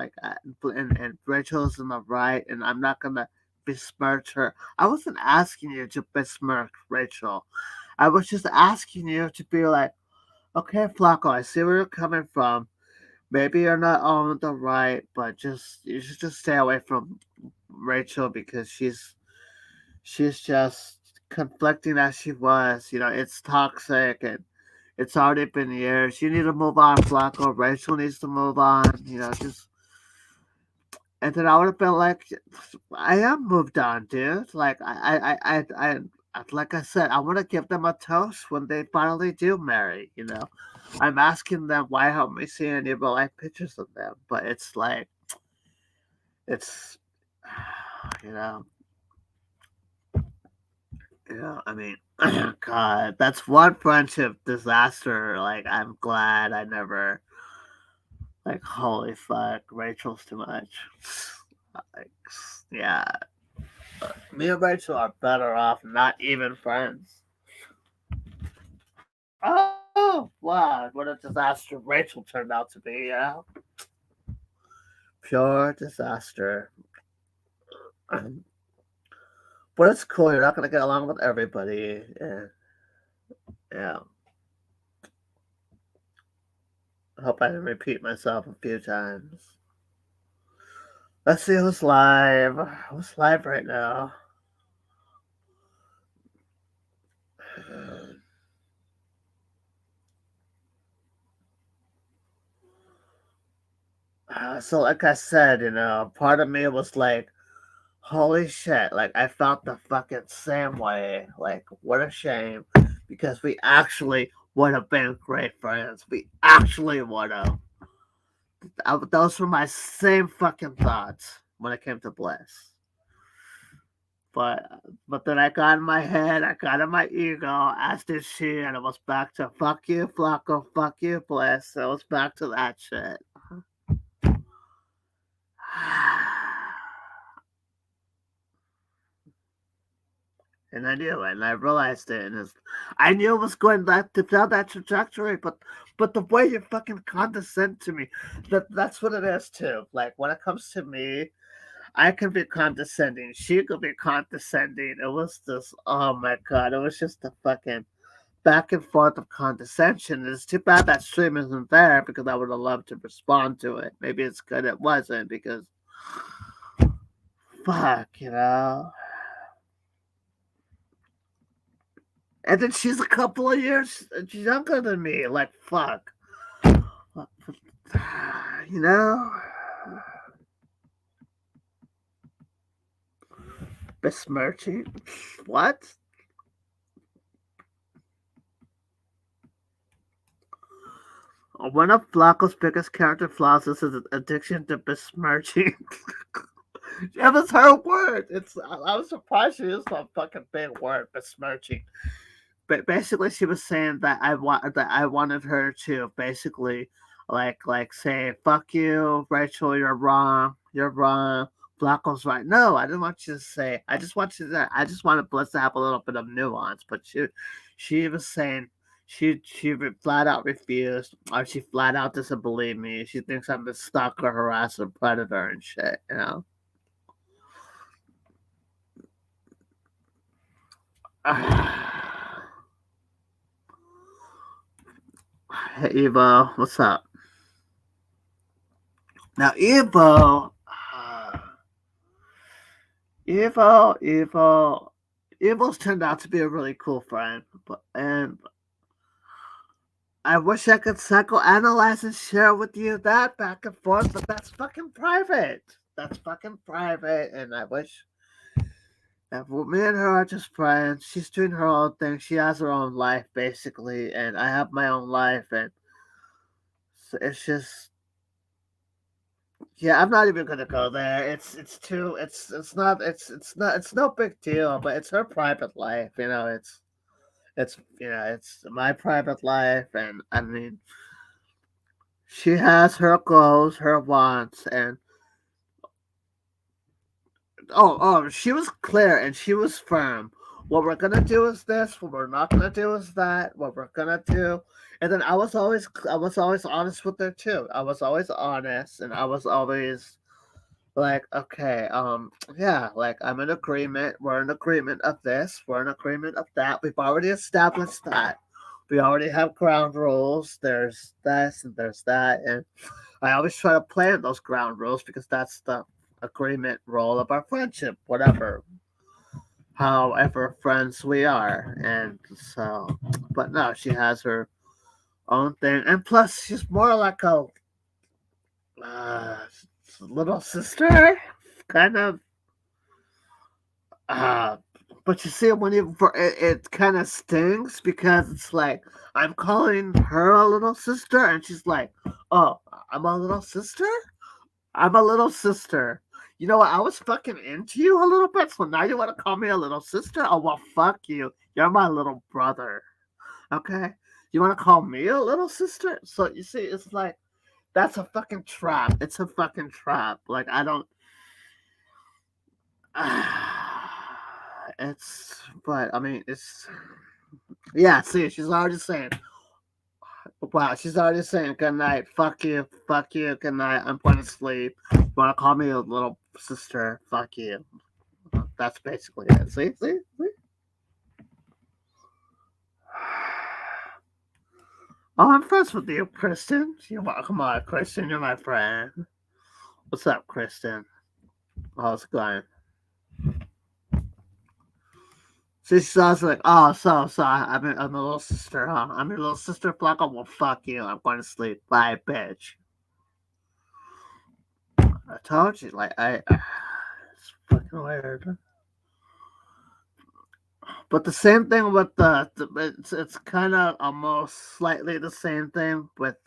and Rachel's in the right, and I'm not gonna besmirch her. I wasn't asking you to besmirch Rachel. I was just asking you to be like, okay, Flacco, I see where you're coming from. Maybe you're not on the right, but just you should just stay away from Rachel because she's just conflicting as she was. You know, it's toxic and it's already been years. You need to move on, Flacco. Rachel needs to move on. You know, just and then I would have been like, I am moved on, dude. Like I said, I want to give them a toast when they finally do marry. You know, I'm asking them why haven't we seen any real life pictures of them? But it's like it's, you know, I mean, God, that's one friendship disaster. Like, I'm glad I never, like, holy fuck, Rachel's too much. Like, yeah, me and Rachel are better off not even friends. Oh, wow, what a disaster Rachel turned out to be, yeah. Pure disaster. But it's cool, you're not gonna get along with everybody. Yeah, yeah. I hope I didn't repeat myself a few times. Let's see who's live. Who's live right now? So, like I said, part of me was like, holy shit, like, I felt the fucking same way. Like, what a shame. Because we actually would have been great friends. We actually would have. Those were my same fucking thoughts when it came to Bliss. But but then I got in my head, I got in my ego, as did she, and it was back to fuck you, Flacco, fuck you, Bliss. It was back to that shit. and I knew it, and I realized it, and I knew it was going down that trajectory, but the way you fucking condescend to me, that's what it is too. Like when it comes to me, I can be condescending. She could be condescending. It was this. Oh my god! It was just a fucking back and forth of condescension. It's too bad that stream isn't there because I would have loved to respond to it. Maybe it's good it wasn't because fuck, you know. And then she's a couple of years younger than me. Like fuck, you know. Besmirching? What? One of Flacco's biggest character flaws is his addiction to besmirching. That was her word. I was surprised she used a fucking big word, besmirching. But basically, she was saying that I wanted her to basically like say fuck you, Rachel, you're wrong, you're wrong. Flacco's right. No, I didn't want you to say. I just wanted Bliss to have a little bit of nuance. But she was saying she flat out refused, or she flat out doesn't believe me. She thinks I'm a stalker, harasser, predator, and shit. You know. Hey Evo, what's up? Now Evo, Evo's turned out to be a really cool friend, but and I wish I could psychoanalyze and share with you that back and forth, but that's fucking private. That's fucking private, and I wish that me and her are just friends. She's doing her own thing. She has her own life, basically, and I have my own life, and it's just yeah. I'm not even gonna go there. It's no big deal, but it's her private life. You know, it's my private life, and I mean, she has her goals, her wants, and she was clear and she was firm. What we're gonna do is this. What we're not gonna do is that. What we're gonna do, and then I was always honest with her too. I was always honest, and I was always like, okay, yeah, like I'm in agreement. We're in agreement of this. We're in agreement of that. We've already established that. We already have ground rules. There's this and there's that, and I always try to plan those ground rules because that's the agreement role of our friendship, whatever, however friends we are. And so, but no, she has her own thing, and plus she's more like a uh, little sister, kind of. Uh, but you see, it kind of stings because it's like I'm calling her a little sister, and she's like, "Oh, I'm a little sister." I'm a little sister. You know what? I was fucking into you a little bit, so now you want to call me a little sister? Oh, well, fuck you. You're my little brother. Okay? You want to call me a little sister? So, you see, it's like, that's a fucking trap. It's a fucking trap. Like, I don't. But, I mean, it's. Yeah, see, she's already saying, wow, she's already saying good night. Fuck you, good night. I'm going to sleep. You want to call me a little sister? Fuck you. That's basically it. See? Oh, I'm friends with you, Kristen. Come on, Kristen, you're my friend. What's up, Kristen? How's it going? She's also like, oh, so I'm a little sister, huh? I'm your little sister, Flacco. Well, fuck you. I'm going to sleep. Bye, bitch. I told you, like, it's fucking weird. But the same thing with it's kind of almost slightly the same thing with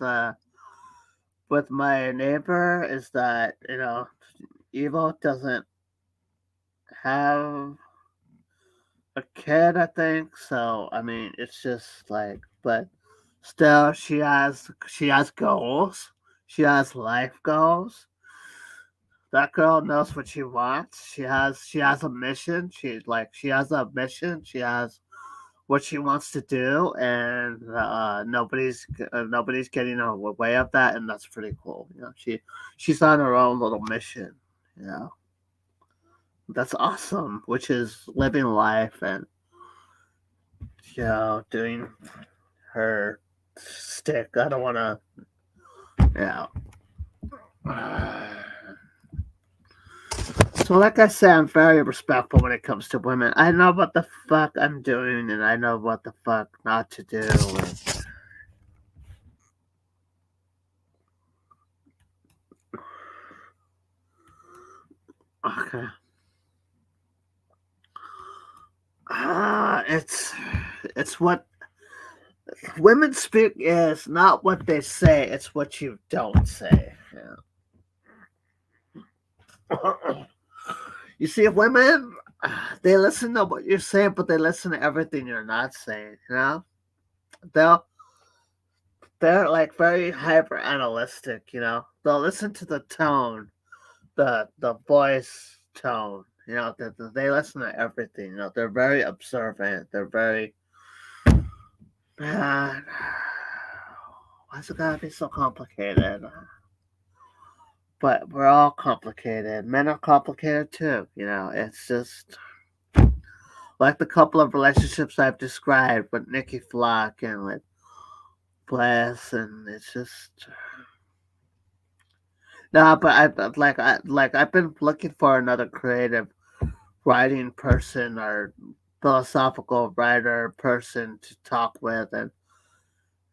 my neighbor is that Evo doesn't have a kid, I think. So I mean, it's just like, but still, she has goals. She has life goals. That girl knows what she wants. She has a mission. She has a mission. She has what she wants to do, and nobody's getting in her way of that, and that's pretty cool. She's on her own little mission. You know, that's awesome. Which is living life and doing her stick. I don't want to. Yeah. So, like I say, I'm very respectful when it comes to women. I know what the fuck I'm doing, and I know what the fuck not to do. Okay. It's what women speak is not what they say. It's what you don't say. Yeah. You see, women, they listen to what you're saying, but they listen to everything you're not saying. They'll they're like very hyper analytic. They'll listen to the tone, the voice tone. They listen to everything. They're very observant. They're very man. Why's it gotta be so complicated? But we're all complicated. Men are complicated too. It's just like the couple of relationships I've described with Nikki Flock and with Bless, and it's just no. But I've been looking for another creative writing person or philosophical writer person to talk with,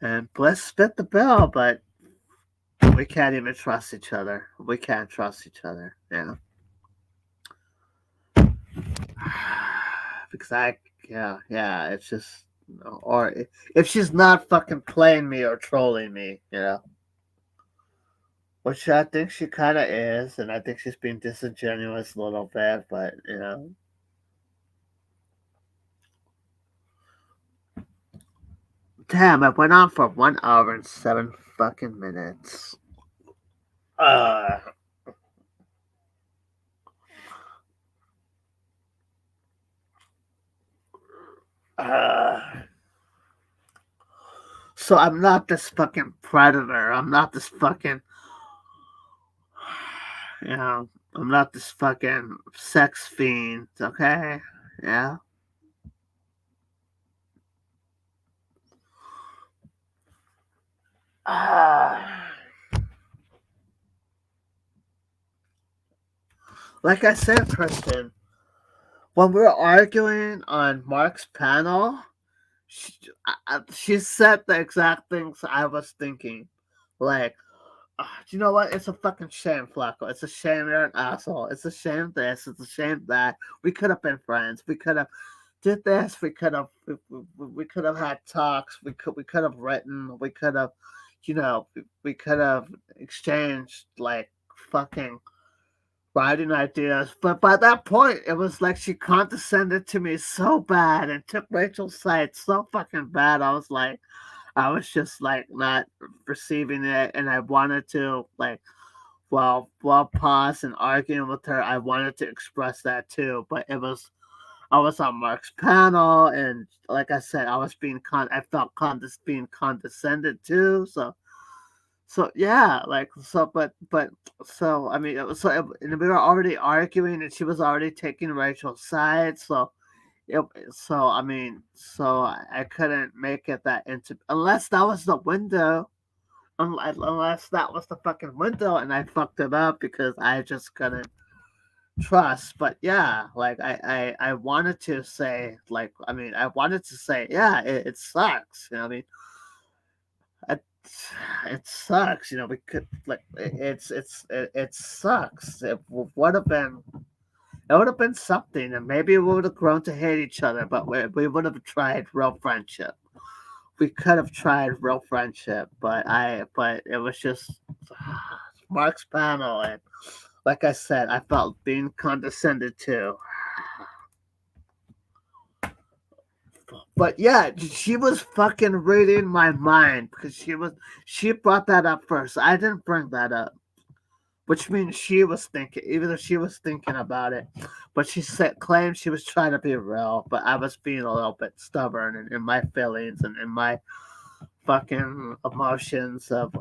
and Bliss fit the bill, but we can't even trust each other. We can't trust each other. Because it's just, or if she's not fucking playing me or trolling me, which I think she kind of is, and I think she's being disingenuous a little bit, but. Damn, I went on for 1 hour and 7 fucking minutes. Uh, uh, so I'm not this fucking predator. I'm not this fucking, I'm not this fucking sex fiend, okay? Yeah. Uh, like I said, Kristen, when we were arguing on Mark's panel, she said the exact things I was thinking. Like, do you know what? It's a fucking shame, Flacco. It's a shame you're an asshole. It's a shame this. It's a shame that. We could have been friends. We could have did this. We could have had talks. We could have written. We could have, we could have exchanged like fucking writing ideas. But by that point, it was like she condescended to me so bad and took Rachel's side so fucking bad. I was just like not receiving it, and I wanted to like while pause and arguing with her, I wanted to express that too. But I was on Mark's panel, and like I said, I felt being condescended to. So yeah, like but so I mean, and we were already arguing, and she was already taking Rachel's side. It, I mean, I couldn't make it that into unless that was the window. Unless that was the fucking window, and I fucked it up because I just couldn't trust. But yeah, like I wanted to say, like, I mean, I wanted to say, yeah, it sucks. I mean, it, it sucks. We could like it sucks. It would have been. It would have been something, and maybe we would have grown to hate each other, but we would have tried real friendship. We could have tried real friendship, but it was just Mark's panel, and like I said, I felt being condescended to. But yeah, she was fucking reading my mind because she brought that up first. I didn't bring that up. which means she was thinking, even though she was thinking about it, but she said claimed she was trying to be real, but I was being a little bit stubborn in my feelings and in my fucking emotions of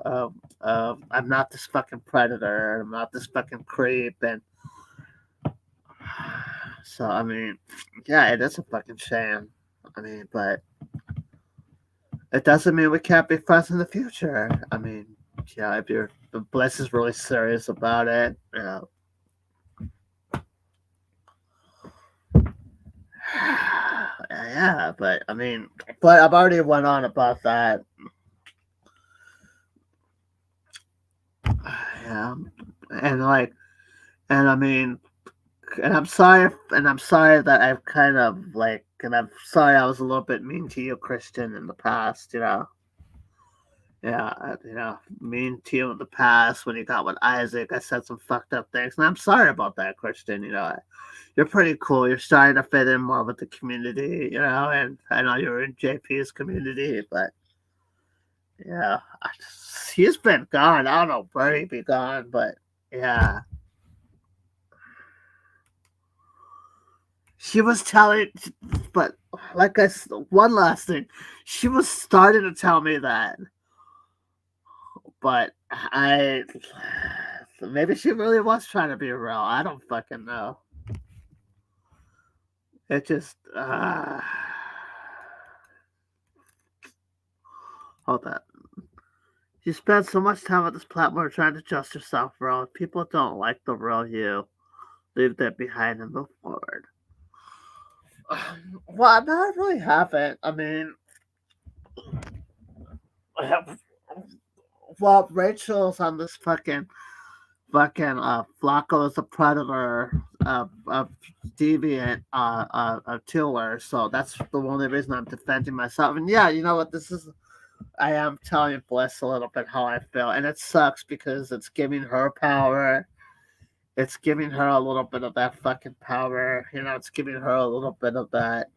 I'm not this fucking predator, I'm not this fucking creep, and so I mean, yeah, it is a fucking shame. I mean, but it doesn't mean we can't be friends in the future. I mean, yeah, if you're if Bliss is really serious about it, yeah, but I mean, but I've already went on about that. Yeah, and like, and I mean, and I'm sorry that I've kind of like, and I'm sorry I was a little bit mean to you, Christian, in the past. Yeah, mean to you in the past when you got with Isaac. I said some fucked up things, and I'm sorry about that, Christian. You're pretty cool. You're starting to fit in more with the community, and I know you're in JP's community, but yeah, he's been gone. I don't know where he'd be gone, but yeah. She was telling, but one last thing, she was starting to tell me that, but maybe she really was trying to be real. I don't fucking know. It just, hold on. You spend so much time on this platform trying to adjust yourself, bro. If people don't like the real you, leave that behind and move forward. Well, no, I really haven't. I mean, I have, well, Rachel's on this fucking Flacco is a predator deviant killer, so that's the only reason I'm defending myself. And yeah, you know what? I am telling Bliss a little bit how I feel, and it sucks because it's giving her power. It's giving her a little bit of that fucking power. It's giving her a little bit of that.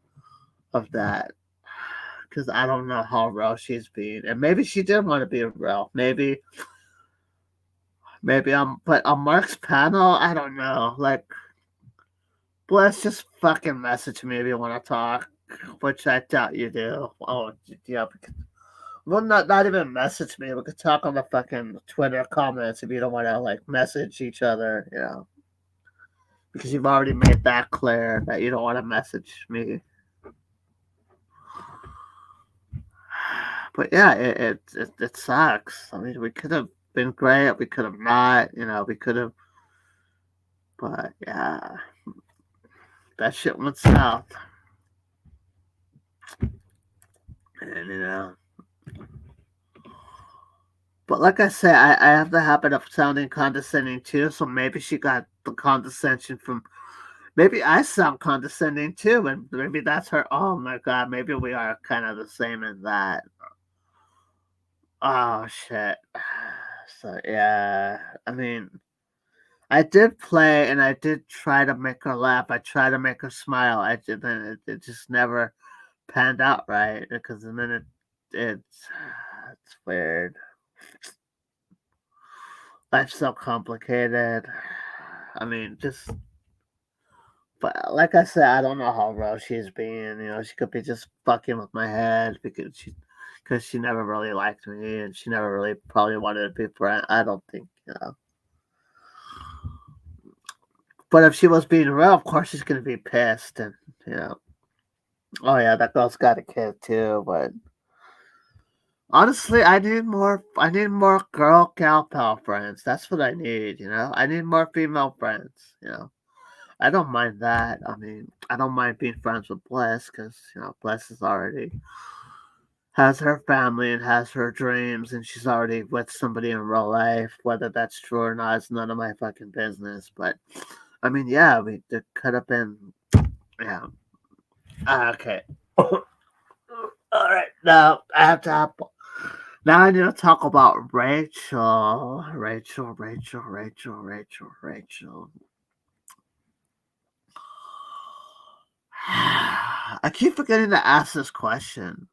Because I don't know how real she's being, and maybe she did want to be real. Maybe but on Mark's panel, I don't know. Like, Bliss, just fucking message me if you want to talk, which I doubt you do. Oh, yeah. Well, not even message me. We could talk on the fucking Twitter comments if you don't want to like message each other. Because you've already made that clear that you don't want to message me. But yeah, it sucks. I mean, we could have been great. We could have not. We could have. But yeah, that shit went south. And but like I say, I have the habit of sounding condescending too. So maybe she got the condescension from. Maybe I sound condescending too, and maybe that's her. Oh my god, maybe we are kind of the same in that. Oh shit. So yeah, I mean, I did play and I did try to make her laugh. I tried to make her smile. It just never panned out right because then it's weird. Life's so complicated. I mean, just but like I said, I don't know how real she's being. She could be just fucking with my head because she never really liked me and she never really probably wanted to be friend. I don't think. But if she was being real, of course she's gonna be pissed and you know. Oh yeah, that girl's got a kid too. But honestly, I need more girl gal pal friends. That's what I need. I need more female friends. I don't mind that. I mean, I don't mind being friends with Bliss because Bliss is already has her family and has her dreams, and she's already with somebody in real life. Whether that's true or not is none of my fucking business. But I mean, yeah, there could have been, yeah. Okay. All right. Now I have to now I need to talk about Rachel. Rachel. I keep forgetting to ask this question,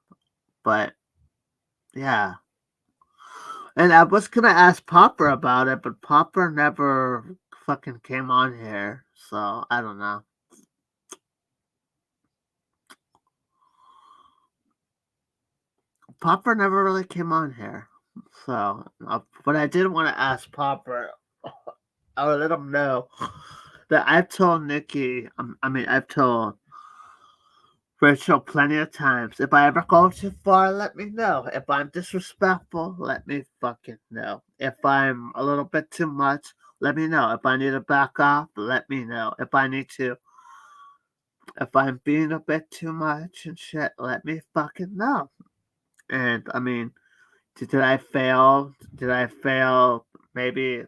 but yeah. And I was gonna ask Popper about it, but Popper never fucking came on here, so I don't know. Popper never really came on here, so but I did want to ask Popper. I would let him know that I've told Nikki. I've told Rachel plenty of times. If I ever go too far, let me know. If I'm disrespectful, let me fucking know. If I'm a little bit too much, let me know. If I need to back off, let me know. If I'm being a bit too much and shit, let me fucking know. And I mean, did I fail? Did I fail? Maybe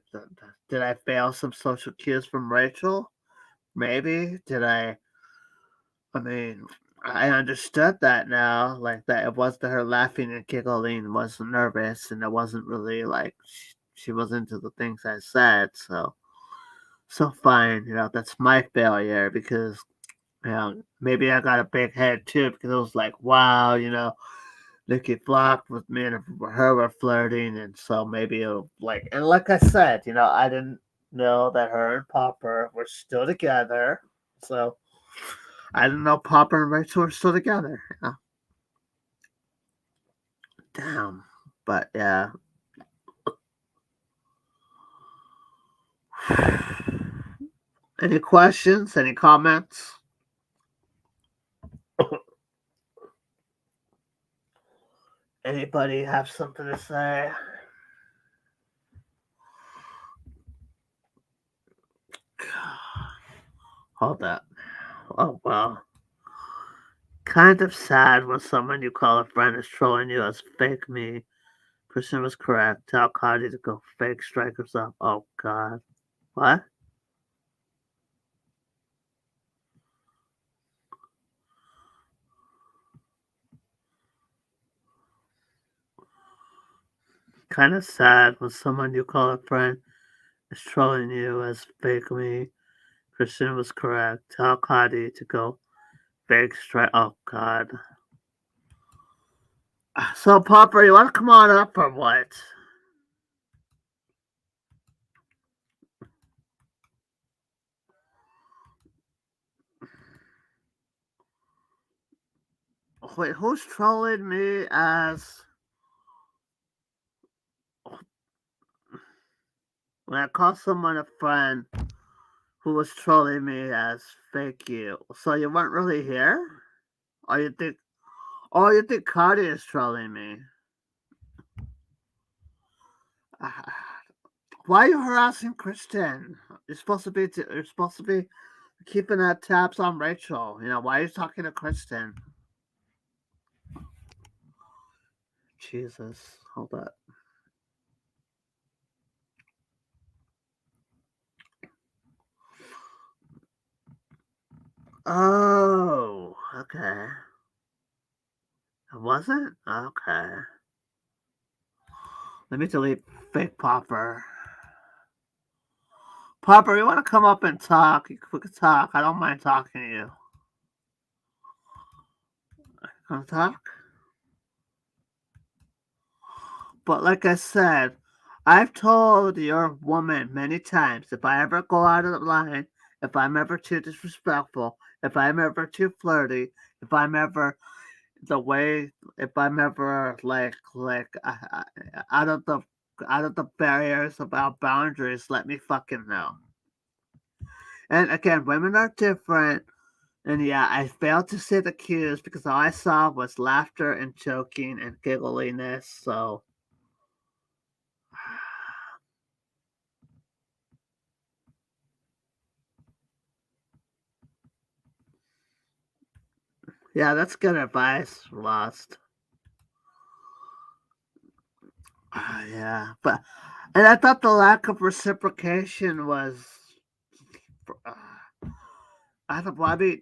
did I fail some social cues from Rachel? Maybe did I? I mean, I understood that now, like that it wasn't her laughing and giggling, wasn't nervous, and it wasn't really like she was into the things I said. So fine, that's my failure because maybe I got a big head too because it was like, wow, Nikki flocked with me and her were flirting, and so maybe it'll and like I said, I didn't know that her and Popper were still together, so I didn't know Popper and Rachel were still together. Damn, but yeah. Any questions? Any comments? Anybody have something to say? Hold up. Oh well. Kind of sad when someone you call a friend is trolling you as fake me. Christian was correct. Tell Cardi to go fake strikers up. Oh god. What? Kind of sad when someone you call a friend is trolling you as fake me. Christian was correct. Tell Cardi to go fake strike. Oh god. So Popper, you want to come on up or what? Wait, who's trolling me as when I call someone a friend who was trolling me as fake you? So you weren't really here? Or you think Cardi is trolling me? Why are you harassing Kristen? You're supposed to be keeping tabs on Rachel. Why are you talking to Kristen? Jesus, hold up. Oh, okay. It wasn't? Okay. Let me delete fake Popper. Popper, you want to come up and talk? We could talk. I don't mind talking to you. Want to talk? But like I said, I've told your woman many times if I ever go out of the line, if I'm ever too disrespectful, if I'm ever too flirty, if I'm ever if I'm ever out of the barriers about boundaries, let me fucking know. And again, women are different. And yeah, I failed to see the cues because all I saw was laughter and joking and giggliness. So yeah, that's good advice. Lost. Yeah, and I thought the lack of reciprocation was. I thought, well, I mean,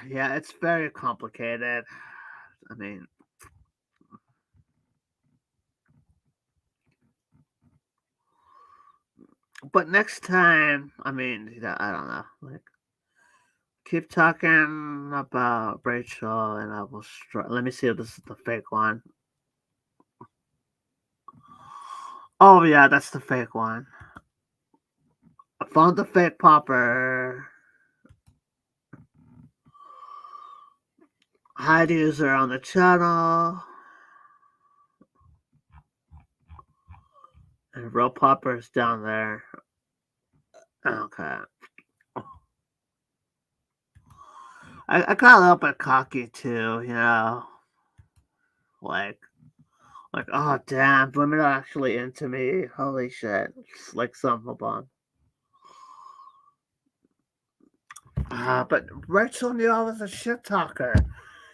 yeah, it's very complicated. I mean, but next time, I mean, I don't know. Keep talking about Rachel, and I will. Let me see if this is the fake one. Oh yeah, that's the fake one. I found the fake popper. Hide user on the channel. And real popper's down there. Okay. I got a little bit cocky too, like oh damn, women are actually into me. Holy shit. It's like some of them. But Rachel knew I was a shit talker.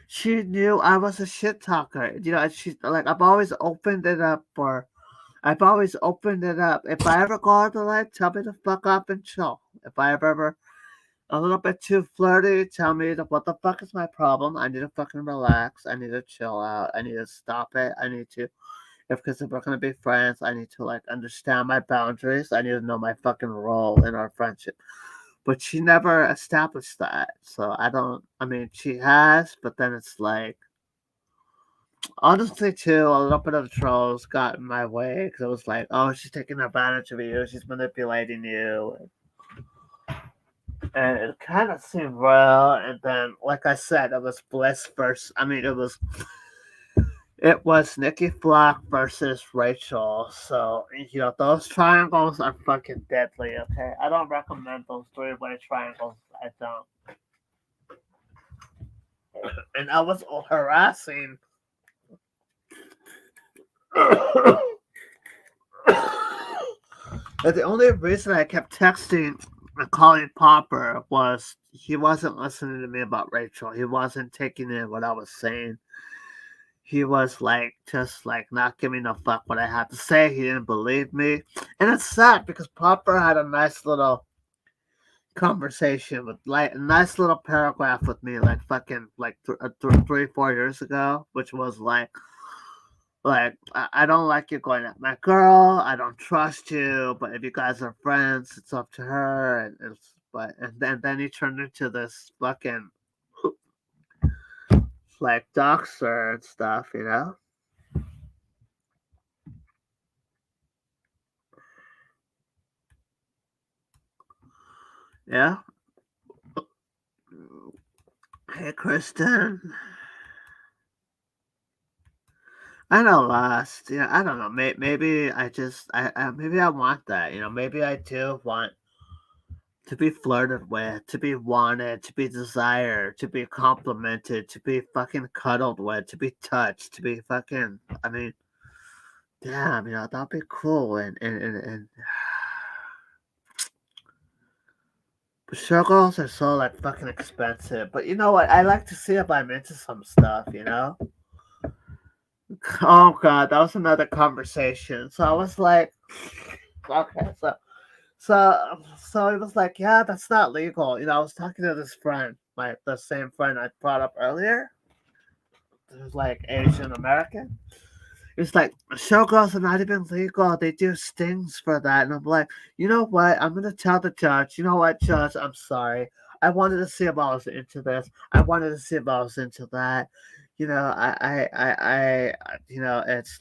She knew I was a shit talker. She's like I've always opened it up. If I ever go out the light, tell me to fuck up and chill. If I ever a little bit too flirty, tell me what the fuck is my problem. I need to fucking relax. I need to chill out. I need to stop it. I need to because if we're gonna be friends, I need to like understand my boundaries. I need to know my fucking role in our friendship. But she never established that. So I mean she has, but then it's like honestly too, a little bit of the trolls got in my way because it was like, oh, she's taking advantage of you, she's manipulating you, and it kind of seemed real. And then, like I said, it was Bliss versus. I mean, it was Nikki Flock versus Rachel. So those triangles are fucking deadly. Okay, I don't recommend those three-way triangles. I don't. And I was harassing. And the only reason I kept texting and calling Popper was he wasn't listening to me about Rachel. He wasn't taking in what I was saying. He was like just like not giving a fuck what I had to say. He didn't believe me. And it's sad because Popper had a nice little conversation with like a nice little paragraph with me like fucking like 3 4 years ago, which was like I don't like you going at my girl. I don't trust you. But if you guys are friends, it's up to her. And then he turned into this fucking like doxer and stuff. Yeah. Hey, Kristen. I know lost. I don't know. Maybe maybe I want that. Maybe I do want to be flirted with, to be wanted, to be desired, to be complimented, to be fucking cuddled with, to be touched, to be fucking. I mean, damn, that'd be cool. And but circles are so like fucking expensive. But you know what? I like to see if I'm into some stuff. Oh god, that was another conversation. So I was like, okay, so it was like, yeah, that's not legal. I was talking to this friend, the same friend I brought up earlier, who's like Asian American. It's like showgirls are not even legal. They do stings for that, and I'm like, you know what? I'm gonna tell the judge. You know what, judge? I'm sorry. I wanted to see if I was into this. I wanted to see if I was into that. It's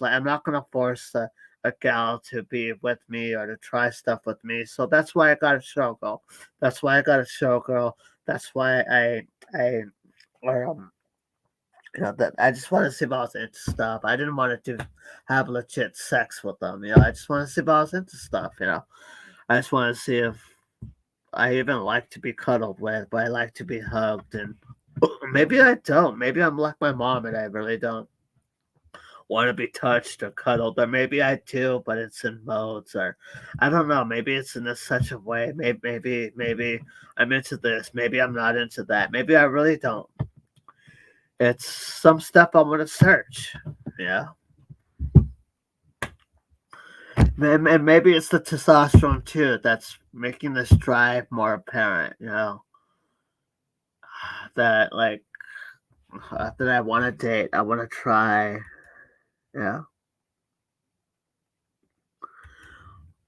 like I'm not gonna force a gal to be with me or to try stuff with me. So that's why I got a showgirl. That's why I got a showgirl. That's why I or that I just want to see if I was into stuff. I didn't want to have legit sex with them. I just want to see if I was into stuff. I just want to see if I even like to be cuddled with, but I like to be hugged. And maybe I don't. Maybe I'm like my mom, and I really don't want to be touched or cuddled. Or maybe I do, but it's in modes. Or I don't know. Maybe it's in such a way. Maybe I'm into this. Maybe I'm not into that. Maybe I really don't. It's some stuff I want to search. Yeah. And maybe it's the testosterone too that's making this drive more apparent. That like that I want to date, I want to try. Yeah,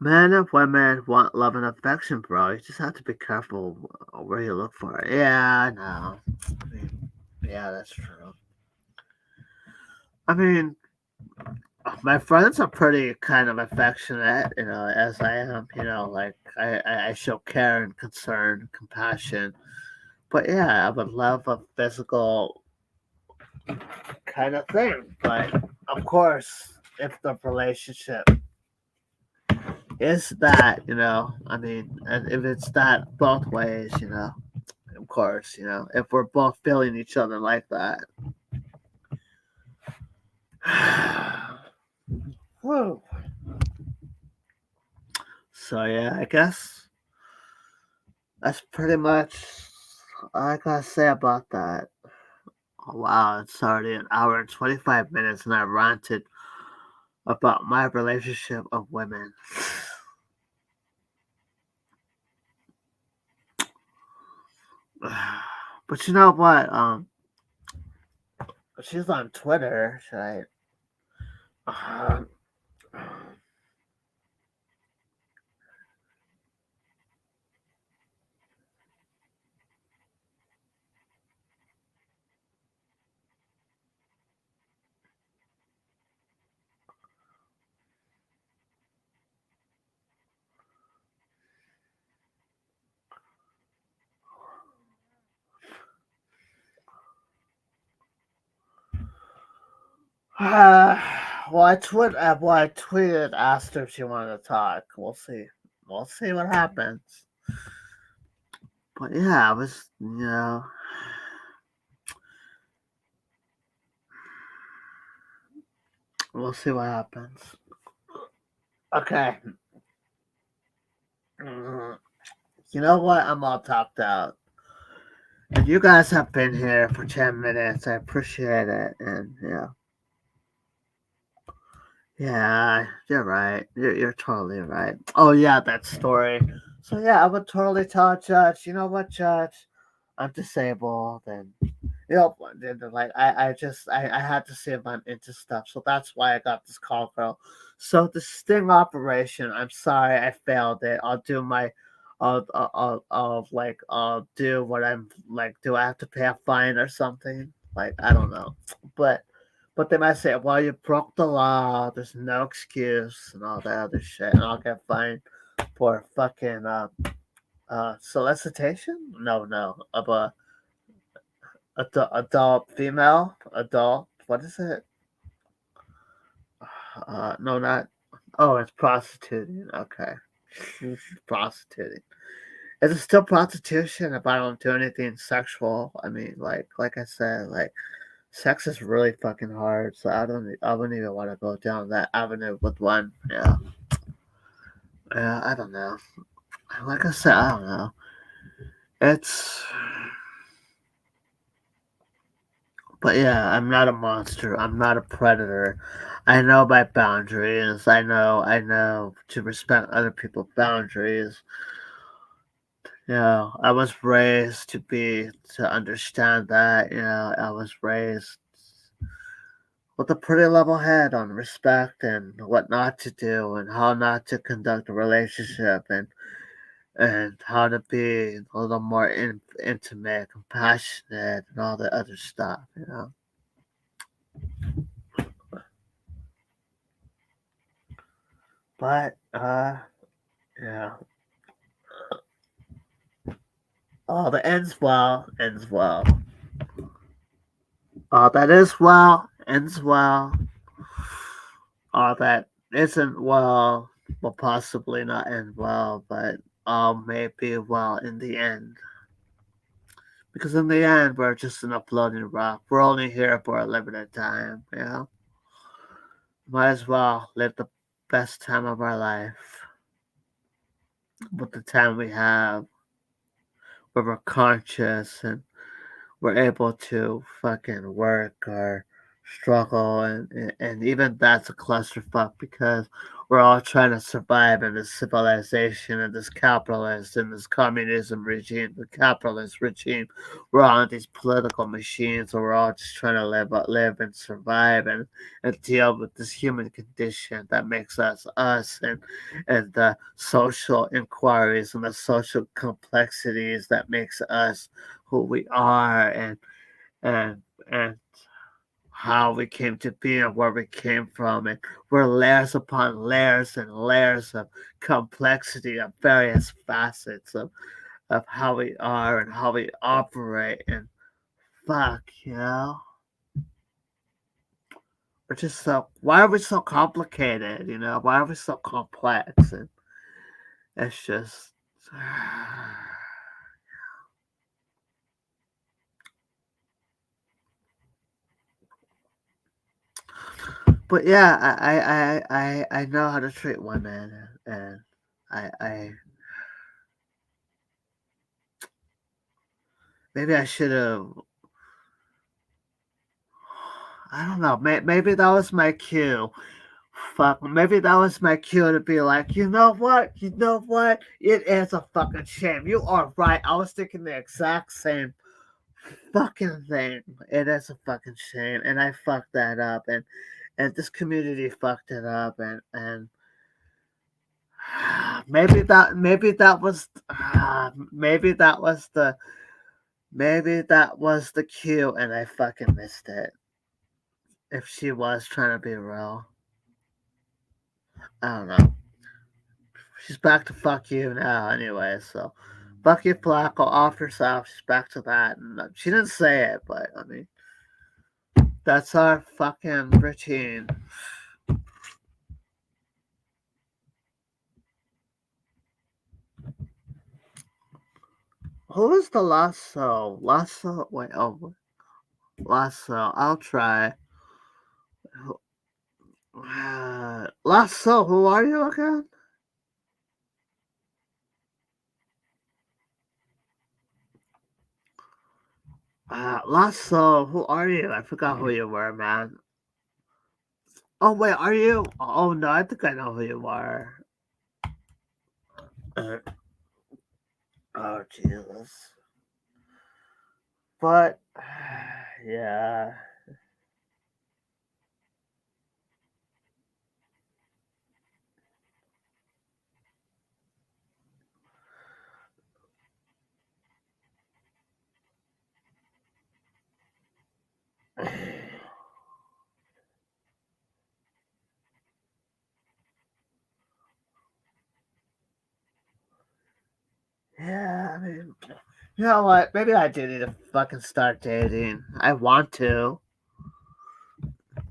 men and women want love and affection, bro. You just have to be careful where you look for it. Yeah, I know. I mean, yeah, that's true. I mean, My friends are pretty kind of affectionate, as I am. Like I show care and concern, compassion. But yeah, I would love a physical kind of thing. But of course, if the relationship is that, I mean, and if it's that both ways, of course, if we're both feeling each other like that. Whew. So yeah, I guess that's pretty much all I gotta say about that. Oh, wow, it's already an hour and 25 minutes, and I ranted about my relationship of women. But you know what? She's on Twitter. Should I? Uh, uh, I tweeted, asked her if she wanted to talk. We'll see. We'll see what happens. But yeah, I was, we'll see what happens. Okay. Mhm. You know what? I'm all talked out. And you guys have been here for 10 minutes. I appreciate it. And yeah, you're right. You're totally right. Oh, yeah, that story. So, yeah, I would totally tell Judge, you know what, Judge? I'm disabled. And, like, I had to see if I'm into stuff. So that's why I got this call, girl. So, the sting operation, I'm sorry I failed it. I'll do what I'm like. Do I have to pay a fine or something? Like, I don't know. But they might say, well, you broke the law. There's no excuse and all that other shit, and I'll get fined for fucking solicitation. No, no, of a adult female adult. What is it? No, not. Oh, it's prostituting. Okay, prostituting. Is it still prostitution if I don't do anything sexual? I mean, like I said, like sex is really fucking hard, so I wouldn't even want to go down that avenue with one. Yeah, yeah, I don't know. Like I said, I don't know. It's, but yeah, I'm not a monster. I'm not a predator. I know my boundaries. I know to respect other people's boundaries. I was raised to understand that. I was raised with a pretty level head on respect and what not to do and how not to conduct a relationship and how to be a little more intimate, compassionate, and all the other stuff. But yeah, all that ends well ends well. All that is well ends well. All that isn't well will possibly not end well, but all may be well in the end. Because in the end, we're just an uploading rock. We're only here for a limited time. Might as well live the best time of our life with the time we have, where we're conscious and we're able to fucking work or struggle, and even that's a clusterfuck because we're all trying to survive in this civilization and this capitalist and this communism regime, the capitalist regime. We're on these political machines, so we're all just trying to live and survive and deal with this human condition that makes us us, and the social inquiries and the social complexities that makes us who we are, and and how we came to be and where we came from, and we're layers upon layers and layers of complexity of various facets of how we are and how we operate, and fuck, we're just so, why are we so complicated, why are we so complex, and it's just but yeah, I know how to treat women, and I maybe I should have, I don't know, maybe that was my cue. Fuck, maybe that was my cue to be like, you know what, it is a fucking shame. You are right. I was thinking the exact same fucking thing. It is a fucking shame, and I fucked that up, and this community fucked it up, and maybe that was maybe that was the cue, and I fucking missed it. If she was trying to be real, I don't know. She's back to fuck you now, anyway. So, fuck you, Flacco. Off herself. She's back to that, and she didn't say it, but I mean, that's our fucking routine. Who is the lasso? Lasso? Wait, oh, lasso. I'll try. Lasso, who are you again? Lasso, who are you? I forgot who you were, man. Oh, wait, are you? Oh, no, I think I know who you are. Uh, oh, Jesus. But, yeah. Yeah, I mean, you know what? Maybe I do need to fucking start dating. I want to.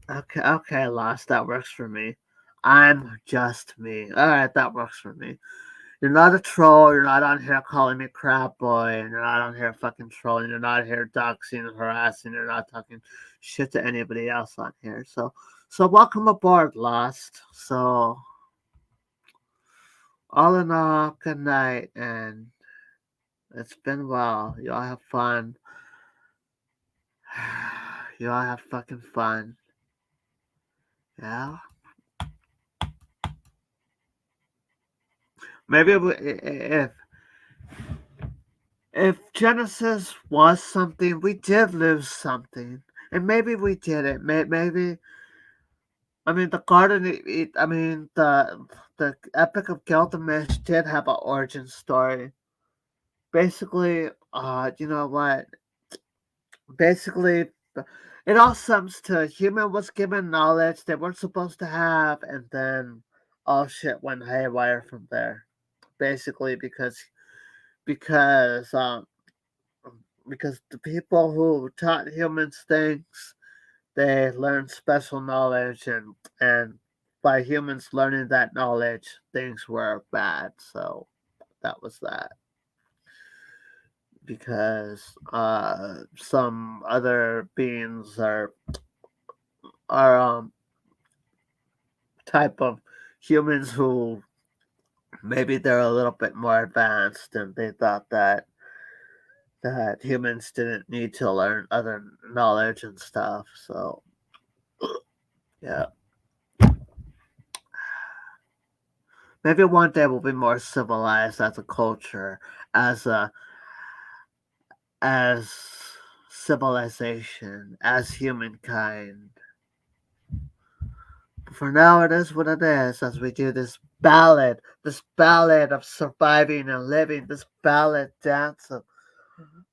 Okay, okay, Lost. That works for me. I'm just me. Alright, that works for me. You're not a troll. You're not on here calling me crap boy. And you're not on here fucking trolling. You're not here doxing and harassing. You're not talking shit to anybody else on here. So welcome aboard, Lost. So, all in all, good night. And it's been well. Y'all have fun. Y'all have fucking fun. Yeah? Maybe if Genesis was something, we did lose something. And maybe we did it. Maybe, I mean, the Garden, I mean, the Epic of Gilgamesh did have an origin story. Basically, you know what? Basically, it all sums to human was given knowledge they weren't supposed to have, and then all shit went haywire from there. Basically, because um because the people who taught humans things, they learned special knowledge, and by humans learning that knowledge, things were bad. So that was that. Because some other beings are type of humans who maybe they're a little bit more advanced, and they thought that humans didn't need to learn other knowledge and stuff. So yeah, maybe one day we'll be more civilized as a culture, as a as civilization, as humankind. But for now, it is what it is. As we do this ballad of surviving and living, this ballad dance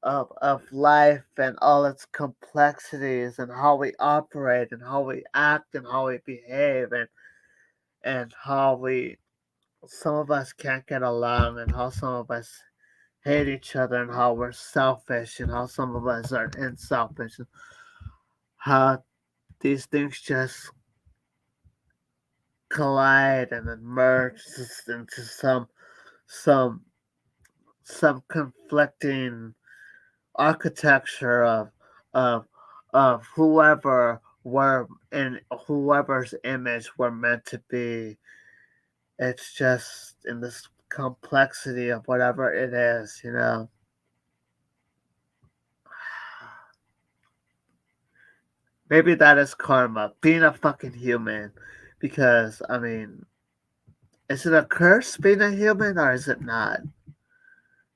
of life and all its complexities and how we operate and how we act and how we behave and how we some of us can't get along and how some of us hate each other and how we're selfish and how some of us are unselfish and how these things just collide and then merge into some some conflicting architecture of of whoever's image we're meant to be. It's just in this complexity of whatever it is, you know. Maybe that is karma, being a fucking human. Because I mean, is it a curse being a human or is it not?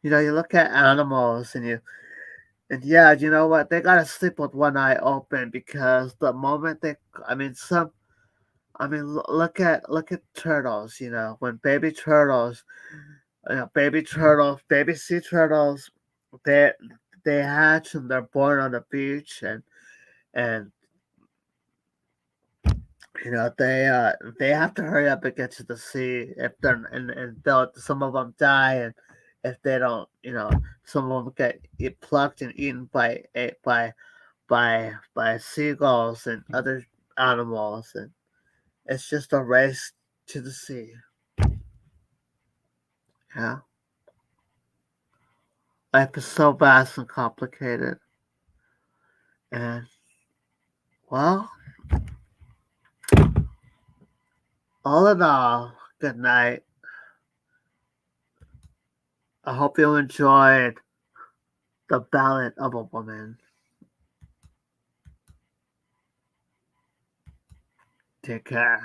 You know, you look at animals and yeah, you know what? They gotta sleep with one eye open because the moment they, I mean, some, I mean, look at turtles. You know, when baby turtles, baby sea turtles, they they hatch and they're born on the beach and you know they have to hurry up and get to the sea if they're and they'll some of them die and if they don't, you know, some of them get plucked and eaten by seagulls and other animals, and it's just a race to the sea. Yeah, life is so vast and complicated, and well, all in all, good night. I hope you enjoyed the Ballad of a Woman. Take care.